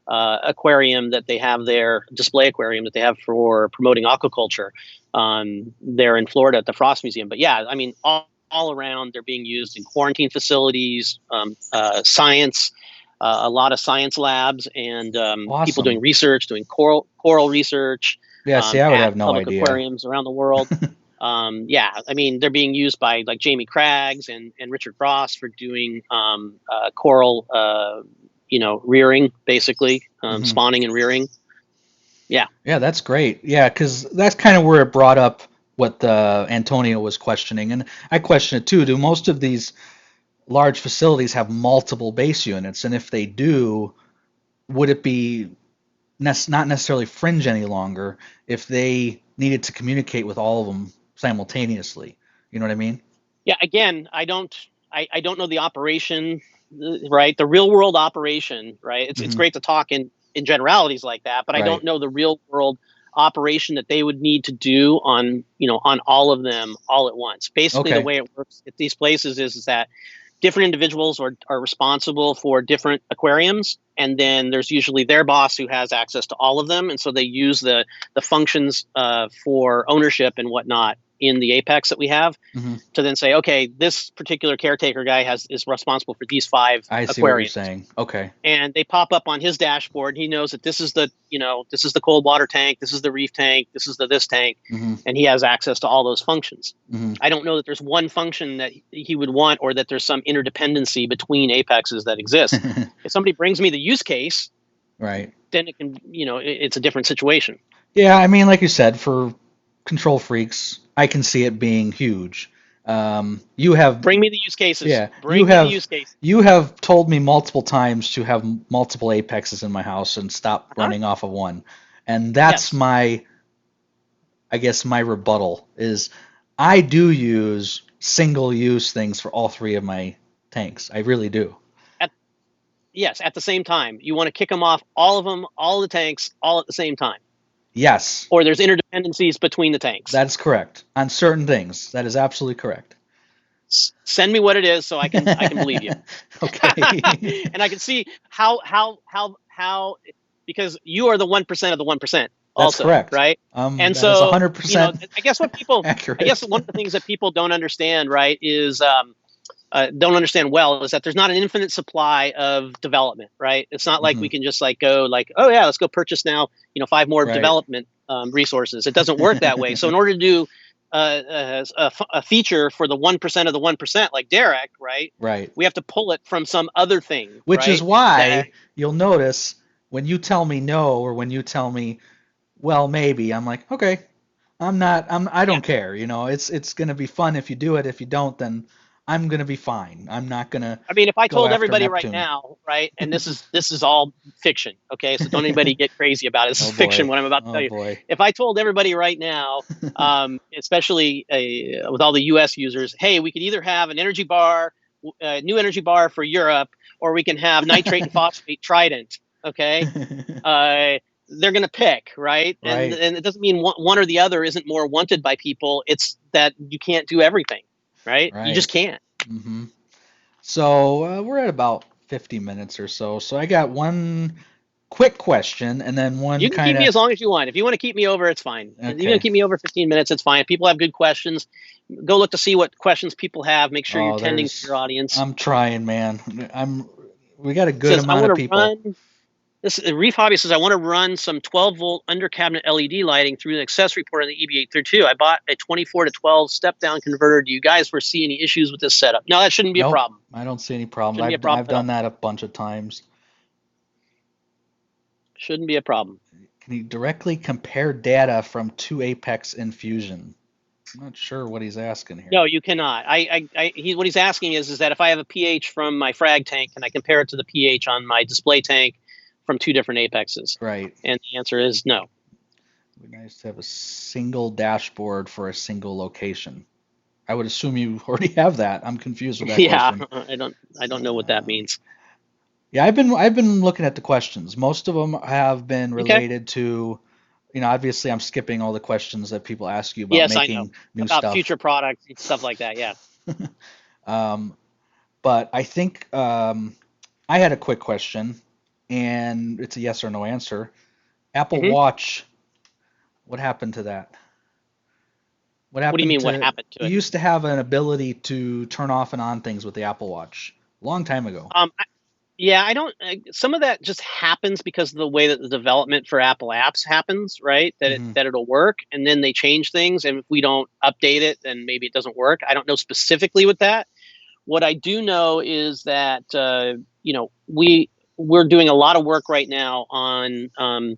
aquarium that they have there, display aquarium that they have for promoting aquaculture there in Florida at the Frost Museum. But yeah, I mean, all around they're being used in quarantine facilities, science, a lot of science labs, and people doing Awesome. research, doing coral research Yeah, see, I would at have no public idea. aquariums around the world. Yeah, I mean, they're being used by like Jamie Craggs and Richard Ross for doing coral, rearing, basically, Hmm. spawning and rearing. Yeah. Yeah, that's great. Yeah, because that's kind of where it brought up what Antonio was questioning, and I question it too. Do most of these large facilities have multiple base units? And if they do, would it be not necessarily fringe any longer if they needed to communicate with all of them simultaneously? You know what I mean? Yeah. Again, I don't know the operation, right? The real world operation, right? It's Hmm. great to talk in generalities like that, but I don't Right. know the real world operation that they would need to do on all of them all at once. Basically, the Okay. way it works at these places is that different individuals are responsible for different aquariums, and then there's usually their boss who has access to all of them, and so they use the functions for ownership and whatnot in the apex that we have Hmm. to then say, okay, this particular caretaker guy is responsible for these 5 I see what you're aquariums, saying. Okay. and they pop up on his dashboard. He knows that this is the cold water tank, this is the reef tank, this is the this tank, Hmm. and he has access to all those functions. Hmm. I don't know that there's one function that he would want, or that there's some interdependency between apexes that exists. If somebody brings me the use case, Right. then it's a different situation. Yeah, I mean, like you said, for control freaks, I can see it being huge. You have, Bring me the use cases. yeah, Bring me the use cases. you have told me multiple times to have multiple apexes in my house and stop Uh-huh. running off of one, and that's Yes. my, I guess, my rebuttal is I do use single use things for all three of my tanks. I really do. At Yes, at the same time. You want to kick them off, all of them, all the tanks, all at the same time. Yes, Or there's interdependencies between the tanks. that's correct. On certain things, that is absolutely correct. Send me what it is so I can believe you. Okay. And I can see how because you are the 1% of the 1% That's also, correct. right? And That is so, 100% I guess accurate. one of the things that people don't understand, right, is don't understand well is that there's not an infinite supply of development, right? It's not like we can just like go like, oh yeah, let's go purchase now, 5 more Right. development resources. It doesn't work that way. So in order to do a feature for the 1% of the 1%, like Derek, right? Right. We have to pull it from some other thing, Which right? is why you'll notice when you tell me no, or when you tell me, well, maybe, I'm like, okay, I don't care. It's going to be fun if you do it. If you don't, then I'm going to be fine. I'm not going to I mean, if I go told after everybody right Neptune. now, right, and this is all fiction, okay? So don't anybody get crazy about it. This Oh is fiction, boy. what I'm about to tell Oh you. boy. If I told everybody right now, especially with all the U.S. users, hey, we could either have an energy bar, new energy bar for Europe, or we can have nitrate and phosphate Trident, okay? They're going to pick, right? And Right. it doesn't mean one or the other isn't more wanted by people. It's that you can't do everything, right? You just Right. can't. Mm-hmm. So we're at about 50 minutes or so. So I got one quick question and then one You can kind keep me of, as long as you want. If you want to keep me over, it's fine. If you're going to okay. keep me over 15 minutes, it's fine. If people have good questions, go look to see what questions people have. Make sure you're Oh, tending to your audience. I'm trying, man. We got a It good says, I amount want of to people. run this. Reef Hobby says, I want to run some 12-volt under cabinet LED lighting through an accessory port on the EB832. I bought a 24 to 12 step down converter. Do you guys foresee any issues with this setup? No, that shouldn't be a Nope, problem. I don't see any problems. Shouldn't be a I've problem at done all. that a bunch of times. Shouldn't be a problem. Can you directly compare data from two Apex in Fusion? I'm not sure what he's asking here. No, you cannot. What he's asking is that if I have a pH from my frag tank, can I compare it to the pH on my display tank from two different apexes? Right. And the answer is no. It'd be nice to have a single dashboard for a single location. I would assume you already have that. I'm confused with that Yeah, question. I don't know what that means. Yeah, I've been looking at the questions. Most of them have been Okay. related to, obviously I'm skipping all the questions that people ask you about Yes, I know making new about stuff. future products, stuff like that. Yeah. Um, but I think I had a quick question, and it's a yes or no answer. Apple Hmm. Watch, what happened to that? What What do you happened mean? What to, happened to you it? used to have an ability to turn off and on things with the Apple Watch a long time ago. Yeah, I don't. Some of that just happens because of the way that the development for Apple apps happens, right? Hmm. That it'll work, and then they change things, and if we don't update it, then maybe it doesn't work. I don't know specifically with that. What I do know is that we're doing a lot of work right now on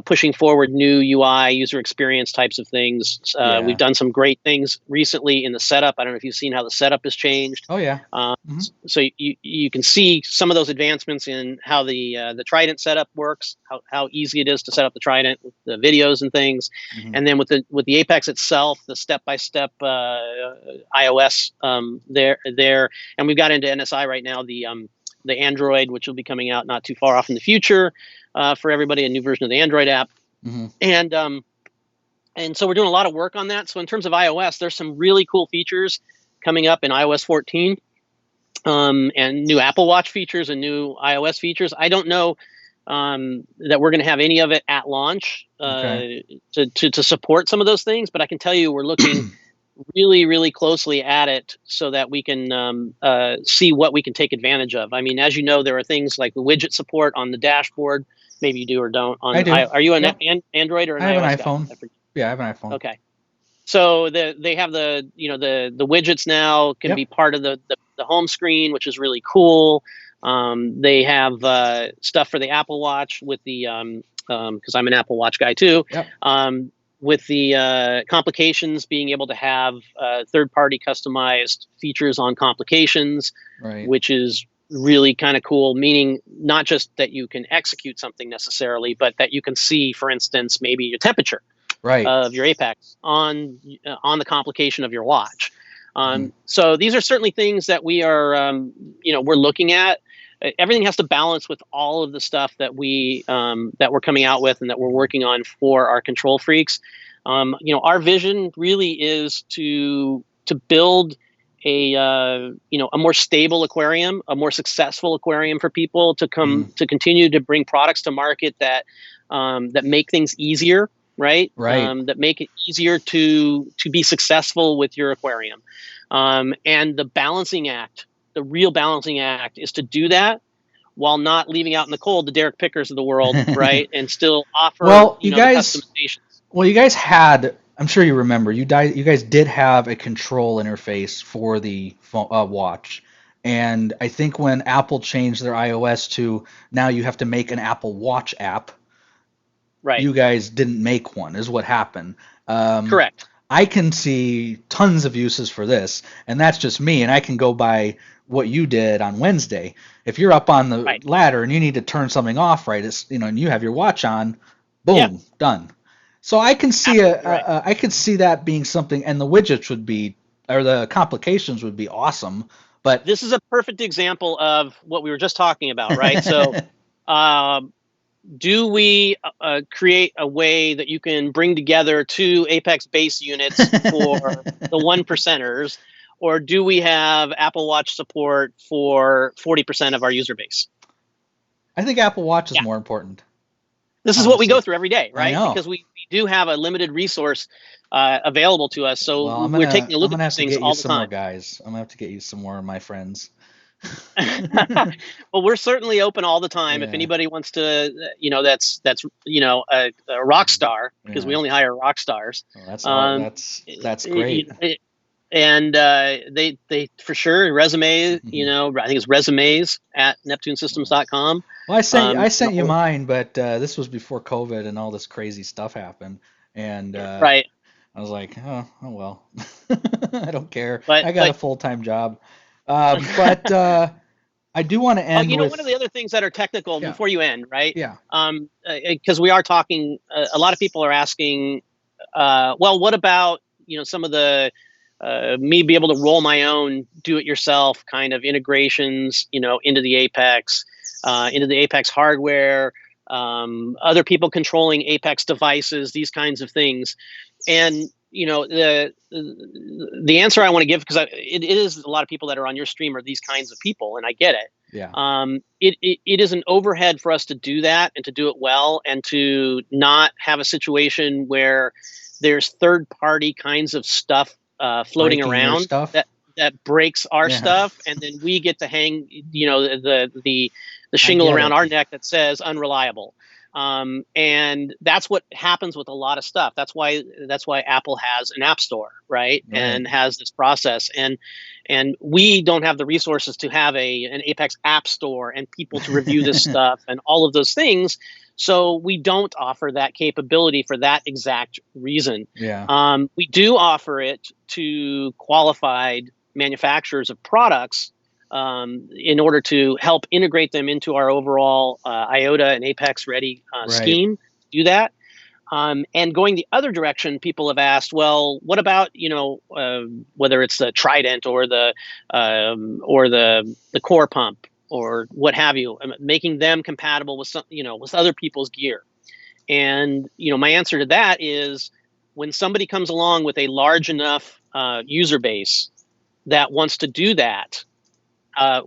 pushing forward new UI, user experience types of things. We've Yeah. done some great things recently in the setup. I don't know if you've seen how the setup has changed. Oh yeah. Uh, Hmm. so you can see some of those advancements in how the Trident setup works, how easy it is to set up the Trident with the videos and things, Hmm. and then with the Apex itself, the step-by-step iOS there, and we've got into NSI right now, the Android, which will be coming out not too far off in the future for everybody, a new version of the Android app, Hmm. and so we're doing a lot of work on that. So in terms of iOS, there's some really cool features coming up in iOS 14, and new Apple Watch features and new iOS features. I don't know that we're going to have any of it at launch Okay. to support some of those things, but I can tell you we're looking really, really closely at it so that we can see what we can take advantage of. I mean, as you know, there are things like the widget support on the dashboard. Maybe you do or don't. I do. Are you an Yep. Android or an I have an iOS guy? iPhone. I forget. Yeah, I have an iPhone. Okay. So they have the widgets now can be Yep. part of the home screen, which is really cool. They have stuff for the Apple Watch with the because I'm an Apple Watch guy too. Yep. With the complications, being able to have third-party customized features on complications, Right. which is really kind of cool, meaning not just that you can execute something necessarily, but that you can see, for instance, maybe your temperature Right. of your Apex on the complication of your watch. Hmm. So these are certainly things that we are, we're looking at. Everything has to balance with all of the stuff that we're coming out with and that we're working on for our control freaks. Our vision really is to build a more stable aquarium, a more successful aquarium for people to Hmm. continue to bring products to market that make things easier, right? Right. That make it easier to be successful with your aquarium. And the balancing act, the real balancing act, is to do that while not leaving out in the cold the Derek Pickers of the world, right? And still offer, Well, you the guys, customizations. well, you guys had, I'm sure you remember, you guys did have a control interface for the watch. And I think when Apple changed their iOS to now you have to make an Apple Watch app, Right. you guys didn't make one, is what happened. Um, Correct. I can see tons of uses for this, and that's just me, and I can go by what you did on Wednesday. If you're up on the Right. ladder and you need to turn something off, right, it's, and you have your watch on, Yeah. boom, done. So I can see Absolutely right. I could see that being something, and the widgets would be, or the complications would be awesome, but This is a perfect example of what we were just talking about, right? So, um, do we create a way that you can bring together two Apex base units for the one percenters, or do we have Apple Watch support for 40% of our user base? I think Apple Watch is Yeah, more important, this is what we go honestly. through every day, I right? know. Because we do have a limited resureavailable to us, so Well, we're taking a I'm look at gonna these have to things get you all the some more time. guys. I'm gonna have to get you some more of my friends. Well, we're certainly open all the time. If Yeah, anybody wants to, that's a rock star, because we yeah. only hire rock stars. Well, Um, that's great. and they for sure resume. I think it's resumes at neptunesystems.com. Well, I You sent you know, mine, but this was before COVID and all this crazy stuff happened, and right, I was like, oh well, I don't care. but I got a but full-time job, but I do want to oh, end one of with the other things that are technical yeah, before you end, right? yeah. Because we are talking, a lot of people are asking, well, what about some of the me be able to roll my own do-it-yourself kind of integrations, into the Apex hardware, other people controlling Apex devices, these kinds of things. And the answer I want to give, because it is a lot of people that are on your stream are these kinds of people, and I get it. Yeah. It is an overhead for us to do that and to do it well, and to not have a situation where there's third party kinds of stuff floating Breaking your around stuff. that breaks our Yeah, stuff, and then we get to hang the I shingle get around it. our neck that says unreliable. And that's what happens with a lot of stuff. That's why Apple has an app store, right? Right. And has this process, and we don't have the resources to have an Apex app store and people to review this stuff and all of those things. So we don't offer that capability for that exact reason. Yeah. We do offer it to qualified manufacturers of products, in order to help integrate them into our overall IOTA and Apex ready Right. scheme. Do that. And going the other direction, people have asked, well, what about whether it's the Trident or the core pump or what have you, making them compatible with with other people's gear. And my answer to that is, when somebody comes along with a large enough user base that wants to do that,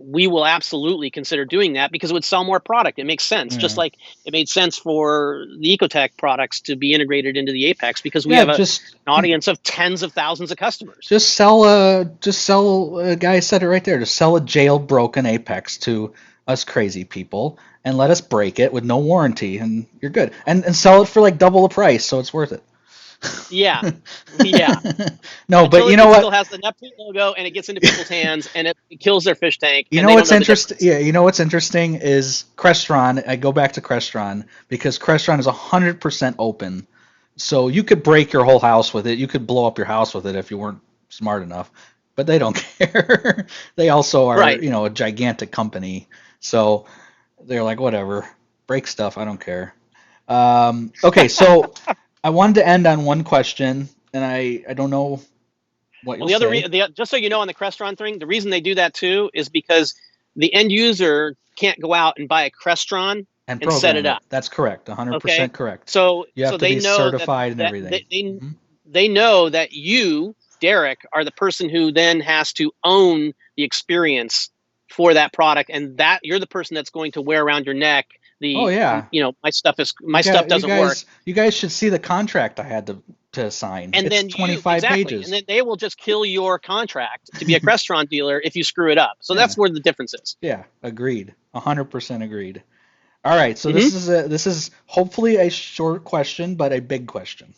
we will absolutely consider doing that, because it would sell more product. It makes sense. Just Yeah. like it made sense for the Ecotech products to be integrated into the Apex, because we Yeah. have an audience of tens of thousands of customers. Just sell a guy said it right there. Just sell a jailbroken Apex to us crazy people and let us break it with no warranty, and you're good. And sell it for like double the price, so it's worth it. Yeah, yeah. No, but Until you know it still what? has the Neptune logo and it gets into people's hands and it kills their fish tank You and know they don't what's know the interesting? difference. Yeah, you know what's interesting is Crestron. I go back to Crestron because Crestron is 100% open. So you could break your whole house with it. You could blow up your house with it if you weren't smart enough. But they don't care. They also are, Right. a gigantic company. So they're like, whatever, break stuff. I don't care. Okay, so I wanted to end on one question, and I don't know what Well, you'll say. just so you know, on the Crestron thing, the reason they do that too is because the end user can't go out and buy a Crestron And and set program it it. up. That's correct. Okay, 100% correct. so You have so to they be know that certified and that everything. they Hmm. they know that you, Derek, are the person who then has to own the experience for that product, and that you're the person that's going to wear around your neck Oh the yeah. my stuff doesn't work. You guys should see the contract I had to to sign. And It's then 25 pages. and then they will just kill your contract to be a restaurant dealer if you screw it up. So Yeah. that's where the difference is. Yeah, agreed. 100% agreed. All right, so Mm-hmm. this is hopefully a short question, but a big question.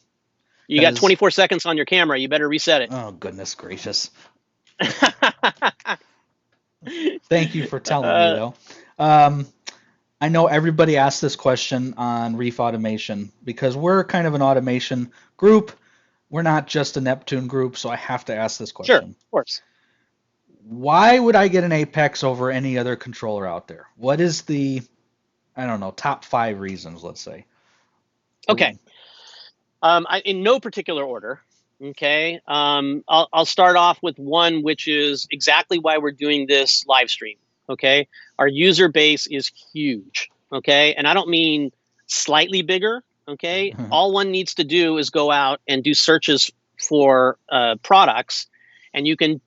You got 24 seconds on your camera. You better reset it. Oh, goodness gracious. Thank you for telling me, though. I know everybody asks this question on Reef Automation because we're kind of an automation group. We're not just a Neptune group, so I have to ask this Sure, question. of course. Why would I get an Apex over any other controller out there? What is the, I don't know, top 5 reasons, let's say? Okay. In no particular order. Okay. I'll start off with one, which is exactly why we're doing this live stream. Okay. Our user base is huge. Okay. And I don't mean slightly bigger. Okay. All one needs to do is go out and do searches for products, and you can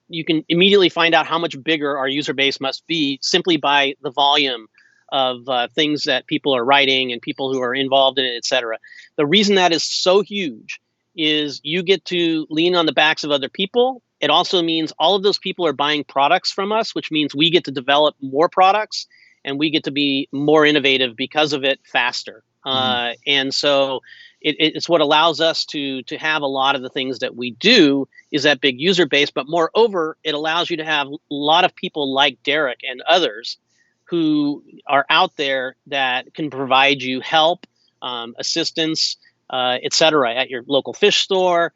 immediately find out how much bigger our user base must be simply by the volume of things that people are writing and people who are involved in it, et cetera. The reason that is so huge is you get to lean on the backs of other people. It also means all of those people are buying products from us, which means we get to develop more products and we get to be more innovative because of it faster. And so it's what allows us to have a lot of the things that we do is that big user base. But moreover, it allows you to have a lot of people like Derek and others who are out there that can provide you help, assistance, et cetera, at your local fish store,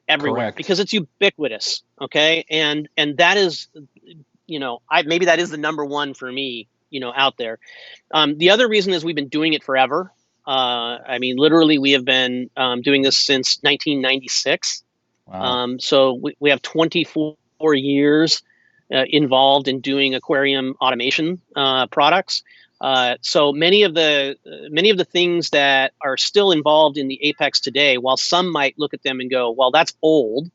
everywhere. Correct. Because it's ubiquitous. Okay. And that is, maybe that is the number one for me, out there. The other reason is we've been doing it forever. Literally we have been doing this since 1996. Wow. So we have 24 years involved in doing aquarium automation products. So many of the things that are still involved in the Apex today, while some might look at them and go, "Well, that's old."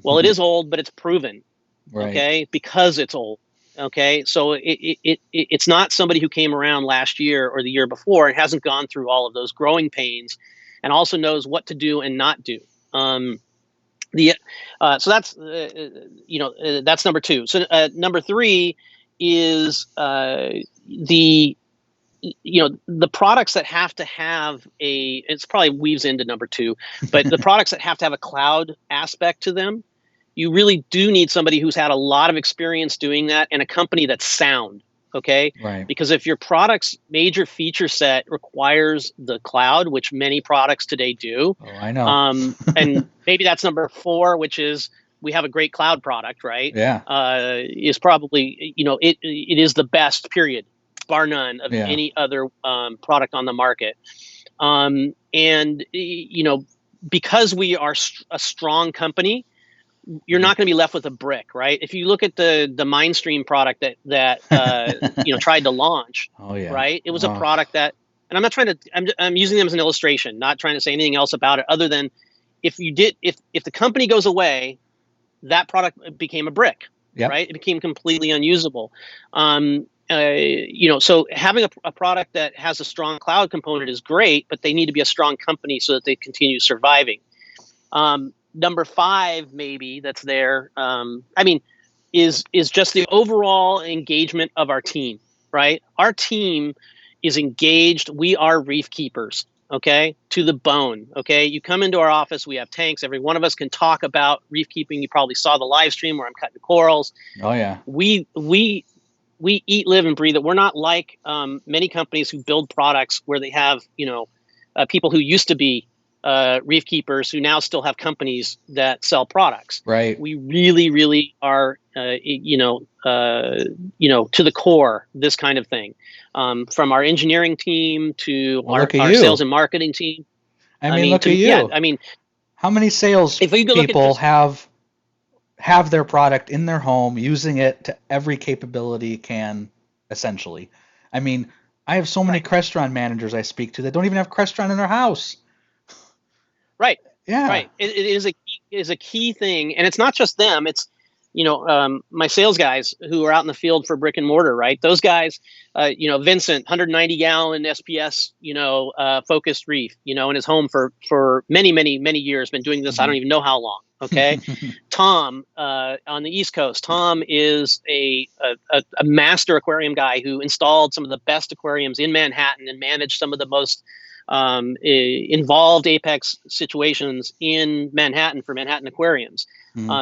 Well, it is old, but it's proven. Right. Okay, because it's old. Okay, so it's not somebody who came around last year or the year before and hasn't gone through all of those growing pains, and also knows what to do and not do. So that's number two. So number three is the products that have to have it's probably weaves into number two, but the products that have to have a cloud aspect to them, you really do need somebody who's had a lot of experience doing that and a company that's sound. Okay. Right. Because if your product's major feature set requires the cloud, which many products today do. Oh, I know. And maybe that's number four, which is we have a great cloud product, right? Yeah. Is probably, it is the best, period, bar none, of Yeah. any other product on the market. Because we are a strong company, you're not going to be left with a brick, right? If you look at the Mindstream product that tried to launch, Oh, yeah. right? It was a product that, and I'm not trying to, I'm using them as an illustration, not trying to say anything else about it other than if the company goes away, that product became a brick, Yep. right? It became completely unusable. So having a product that has a strong cloud component is great, but they need to be a strong company so that they continue surviving. Number five, maybe that's there. Is just the overall engagement of our team, right? Our team is engaged. We are reef keepers, okay, to the bone. Okay, you come into our office, we have tanks. Every one of us can talk about reef keeping. You probably saw the live stream where I'm cutting corals. Oh, yeah. We eat, live, and breathe it. We're not like many companies who build products where they have people who used to be reef keepers who now still have companies that sell products. Right. We really, really are, to the core, this kind of thing, from our engineering team to our sales and marketing team. Look at you. Yeah, how many sales people have their product in their home, using it to every capability it can, essentially? I have so many Crestron managers I speak to that don't even have Crestron in their house. Right. Yeah. Right. It is a key thing, and it's not just them. It's my sales guys who are out in the field for brick and mortar, right? Those guys, Vincent, 190 gallon SPS, focused reef, in his home for many, many, many years, been doing this. I don't even know how long. Okay. Tom, on the East Coast, Tom is a master aquarium guy who installed some of the best aquariums in Manhattan and managed some of the most involved apex situations in Manhattan for Manhattan aquariums.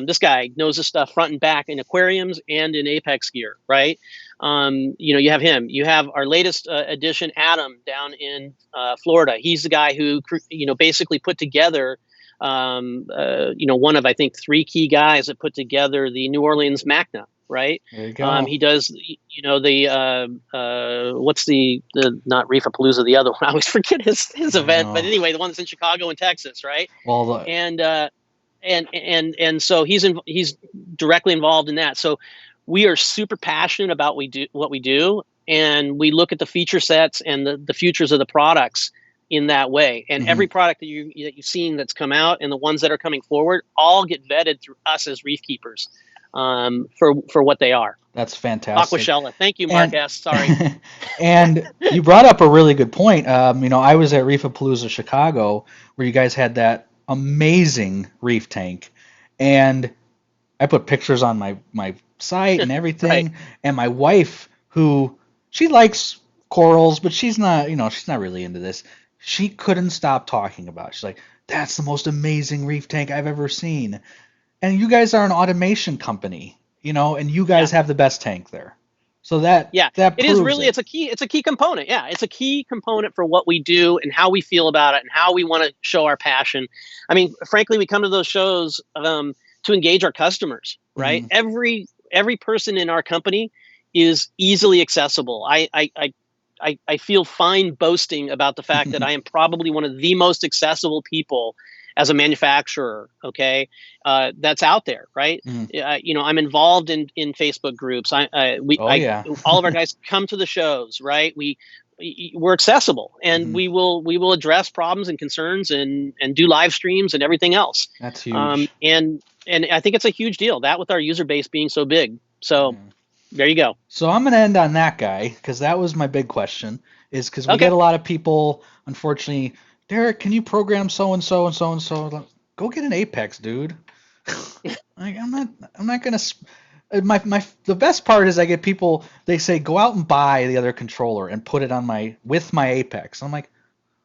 This guy knows his stuff front and back in aquariums and in apex gear, right? You have him. You have our latest addition, Adam, down in Florida. He's the guy who, basically put together, one of, I think, 3 key guys that put together the New Orleans MACNA, right? There you go. He does, what's the not ReefApalooza, the other one. I always forget his event, but anyway, the one that's in Chicago and Texas, right? Well, and so he's directly involved in that. So we are super passionate about what we do, and we look at the feature sets and the futures of the products in that way. And every product that you've seen that's come out and the ones that are coming forward all get vetted through us as reef keepers for what they are. That's fantastic. Aquashella. Thank you, Mark S. Sorry. And you brought up a really good point. I was at ReefApalooza Chicago where you guys had that amazing reef tank, and I put pictures on my site and everything. Right. And my wife, who she likes corals, but she's not really into this. She couldn't stop talking about it. She's like, "That's the most amazing reef tank I've ever seen." And you guys are an automation company, and you guys have the best tank there. So that it is really it's a key component. Yeah, it's a key component for what we do and how we feel about it and how we want to show our passion. I mean, frankly, we come to those shows to engage our customers, right? Every person in our company is easily accessible. I feel fine boasting about the fact that I am probably one of the most accessible people as a manufacturer, okay, that's out there, right? I'm involved in Facebook groups. All of our guys come to the shows, right? We're accessible, and we will address problems and concerns and do live streams and everything else. That's huge. And I think it's a huge deal, that with our user base being so big. So there you go. So I'm going to end on that guy, because that was my big question, is because we get a lot of people, unfortunately, Derek, can you program so-and-so and so-and-so? Go get an Apex, dude. I'm not going to... The best part is I get people, they say, go out and buy the other controller and put it on with my Apex. I'm like,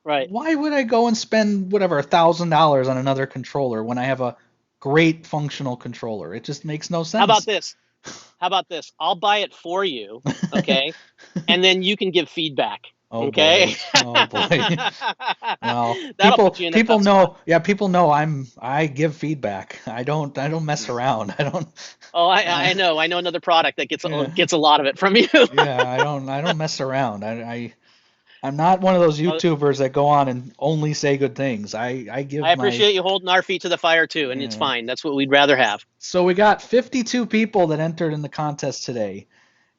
right. Why would I go and spend whatever $1,000 on another controller when I have a great functional controller? It just makes no sense. How about this? I'll buy it for you, okay? And then you can give feedback. Okay. Oh boy. Well, people know. Yeah, people know I give feedback. I don't mess around. I don't. Oh, I know. I know another product that gets a lot of it from you. Yeah, I don't mess around. I'm not one of those YouTubers that go on and only say good things. I appreciate you holding our feet to the fire too, and it's fine. That's what we'd rather have. So we got 52 people that entered in the contest today.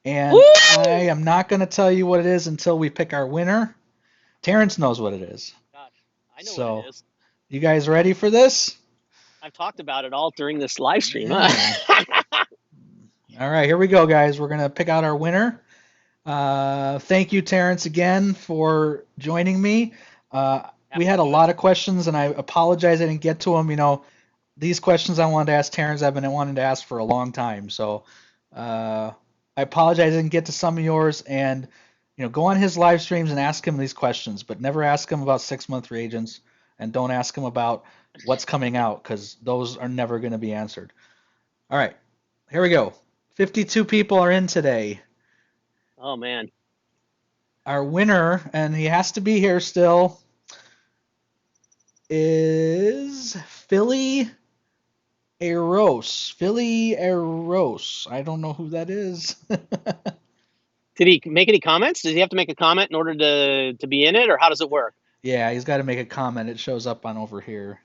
And Woo! I am not going to tell you what it is until we pick our winner. Terrence knows what it is. Gosh, I know what it is. You guys ready for this? I've talked about it all during this live stream. Yeah. All right, here we go, guys. We're going to pick out our winner. Thank you, Terrence, again for joining me. We had a lot of questions, and I apologize I didn't get to them. These questions I wanted to ask Terrence, I've been wanting to ask for a long time. So I apologize I didn't get to some of yours, and go on his live streams and ask him these questions, but never ask him about 6-month reagents, and don't ask him about what's coming out, because those are never going to be answered. All right, here we go. 52 people are in today. Oh man. Our winner, and he has to be here still, is Philly Eros. Philly Eros. I don't know who that is. Did he make any comments? Does he have to make a comment in order to be in it, or how does it work? Yeah, he's got to make a comment. It shows up on over here.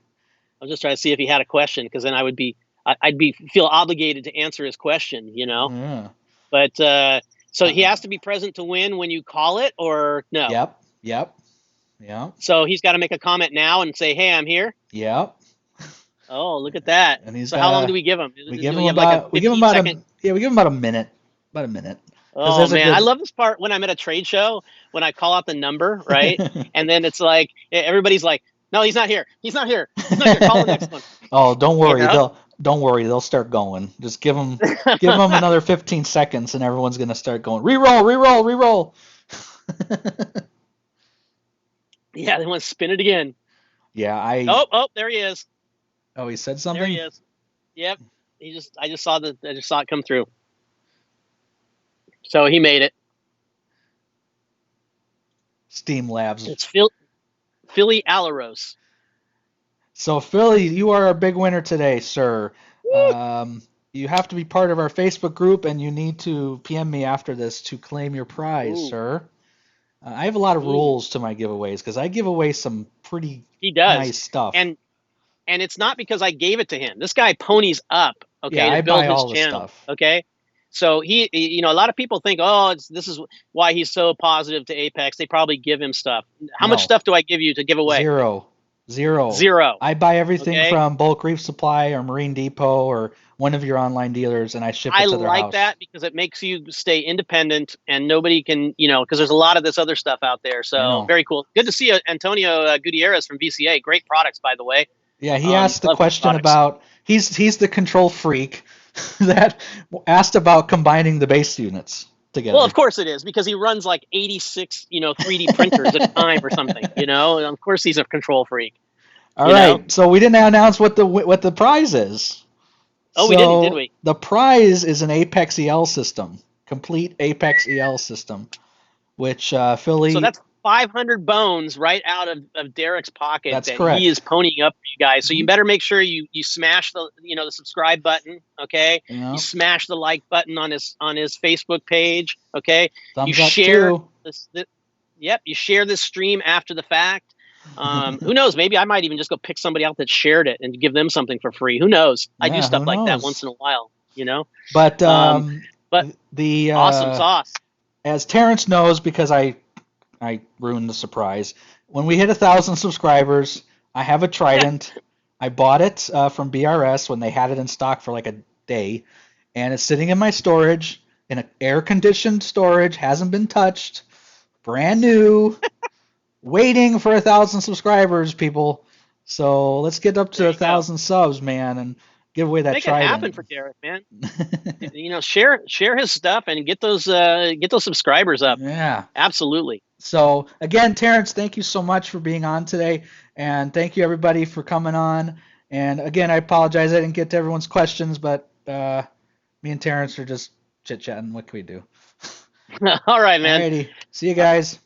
I'm just trying to see if he had a question, because then I'd feel obligated to answer his question, Yeah. But so he has to be present to win when you call it, or no? Yep. So he's got to make a comment now and say, "Hey, I'm here." Yep. Oh, look at that. And he's So how got long do a we give him? we give Do him we have like a about we give him 15 about second? a yeah we give him about a minute because Oh there's a man, I good love this part when I'm at a trade show when I call out the number, right? And then it's like everybody's like, "No, he's not here. He's not here. He's not here. Call the next one." Oh, You know? don't worry, they'll start going. Just give them another 15 seconds and everyone's gonna start going. Reroll, reroll, reroll. Yeah, they want to spin it again. Yeah, Oh, there he is. oh, he said There he something. is. Yep. I just saw it come through. So he made it. Steam Labs. It's Philly Alaros. So Philly, you are our big winner today, sir. Woo! Um, you have to be part of our Facebook group, and you need to PM me after this to claim your prize, Ooh, sir. I have a lot of ooh. rules to my giveaways because I give away some pretty He does. nice stuff. And it's not because I gave it to him. This guy ponies up, Yeah, okay, to I build buy his all the channel, stuff. okay? So a lot of people think, oh, this is why he's so positive to Apex. They probably give him stuff. How much No, stuff do I give you to give away? zero, zero. Zero. I buy everything Okay. from Bulk Reef Supply or Marine Depot or one of your online dealers, and I ship I it to their like house. that because it makes you stay independent and nobody can, because there's a lot of this other stuff out there. I So know. very cool. Good to see you, Antonio Gutierrez from VCA. Great products, by the way. Yeah, he asked the Love his question products. about he's the control freak that asked about combining the base units Well, together. of course it is because he runs like 86, 3D printers at a time or something, And of course he's a control freak, All you know? right, so we didn't announce what the prize is. Oh, we didn't, did So we? the prize is an Apex EL system, complete Apex EL system, which So Philly. that's 500 bones right out of Derek's pocket That's that he correct. is ponying up for you guys. So you Hmm. better make sure you smash the subscribe button, okay? You You know, smash the like button on his Facebook page, okay? You thumbs up share too. yep, you share this stream after the fact. Who knows? Maybe I might even just go pick somebody out that shared it and give them something for free. Who knows? I do Yeah, stuff who like that once knows? in a while. But Um, but the awesome sauce. as Terence knows, because I ruined the surprise. When we hit 1,000 subscribers, I have a Trident. I bought it from BRS when they had it in stock for like a day, and it's sitting in my storage in an air-conditioned storage, hasn't been touched, brand new, waiting for 1,000 subscribers, people. So let's get up to There a you go. thousand subs, man, and give away that Make it happen Trident. for Derek, man. Share his stuff and get those subscribers up. Yeah. Absolutely. So again, Terence, thank you so much for being on today, and thank you everybody for coming on. And again, I apologize I didn't get to everyone's questions, but me and Terence are just chit chatting. What can we do? All right, man. Alrighty, see you guys.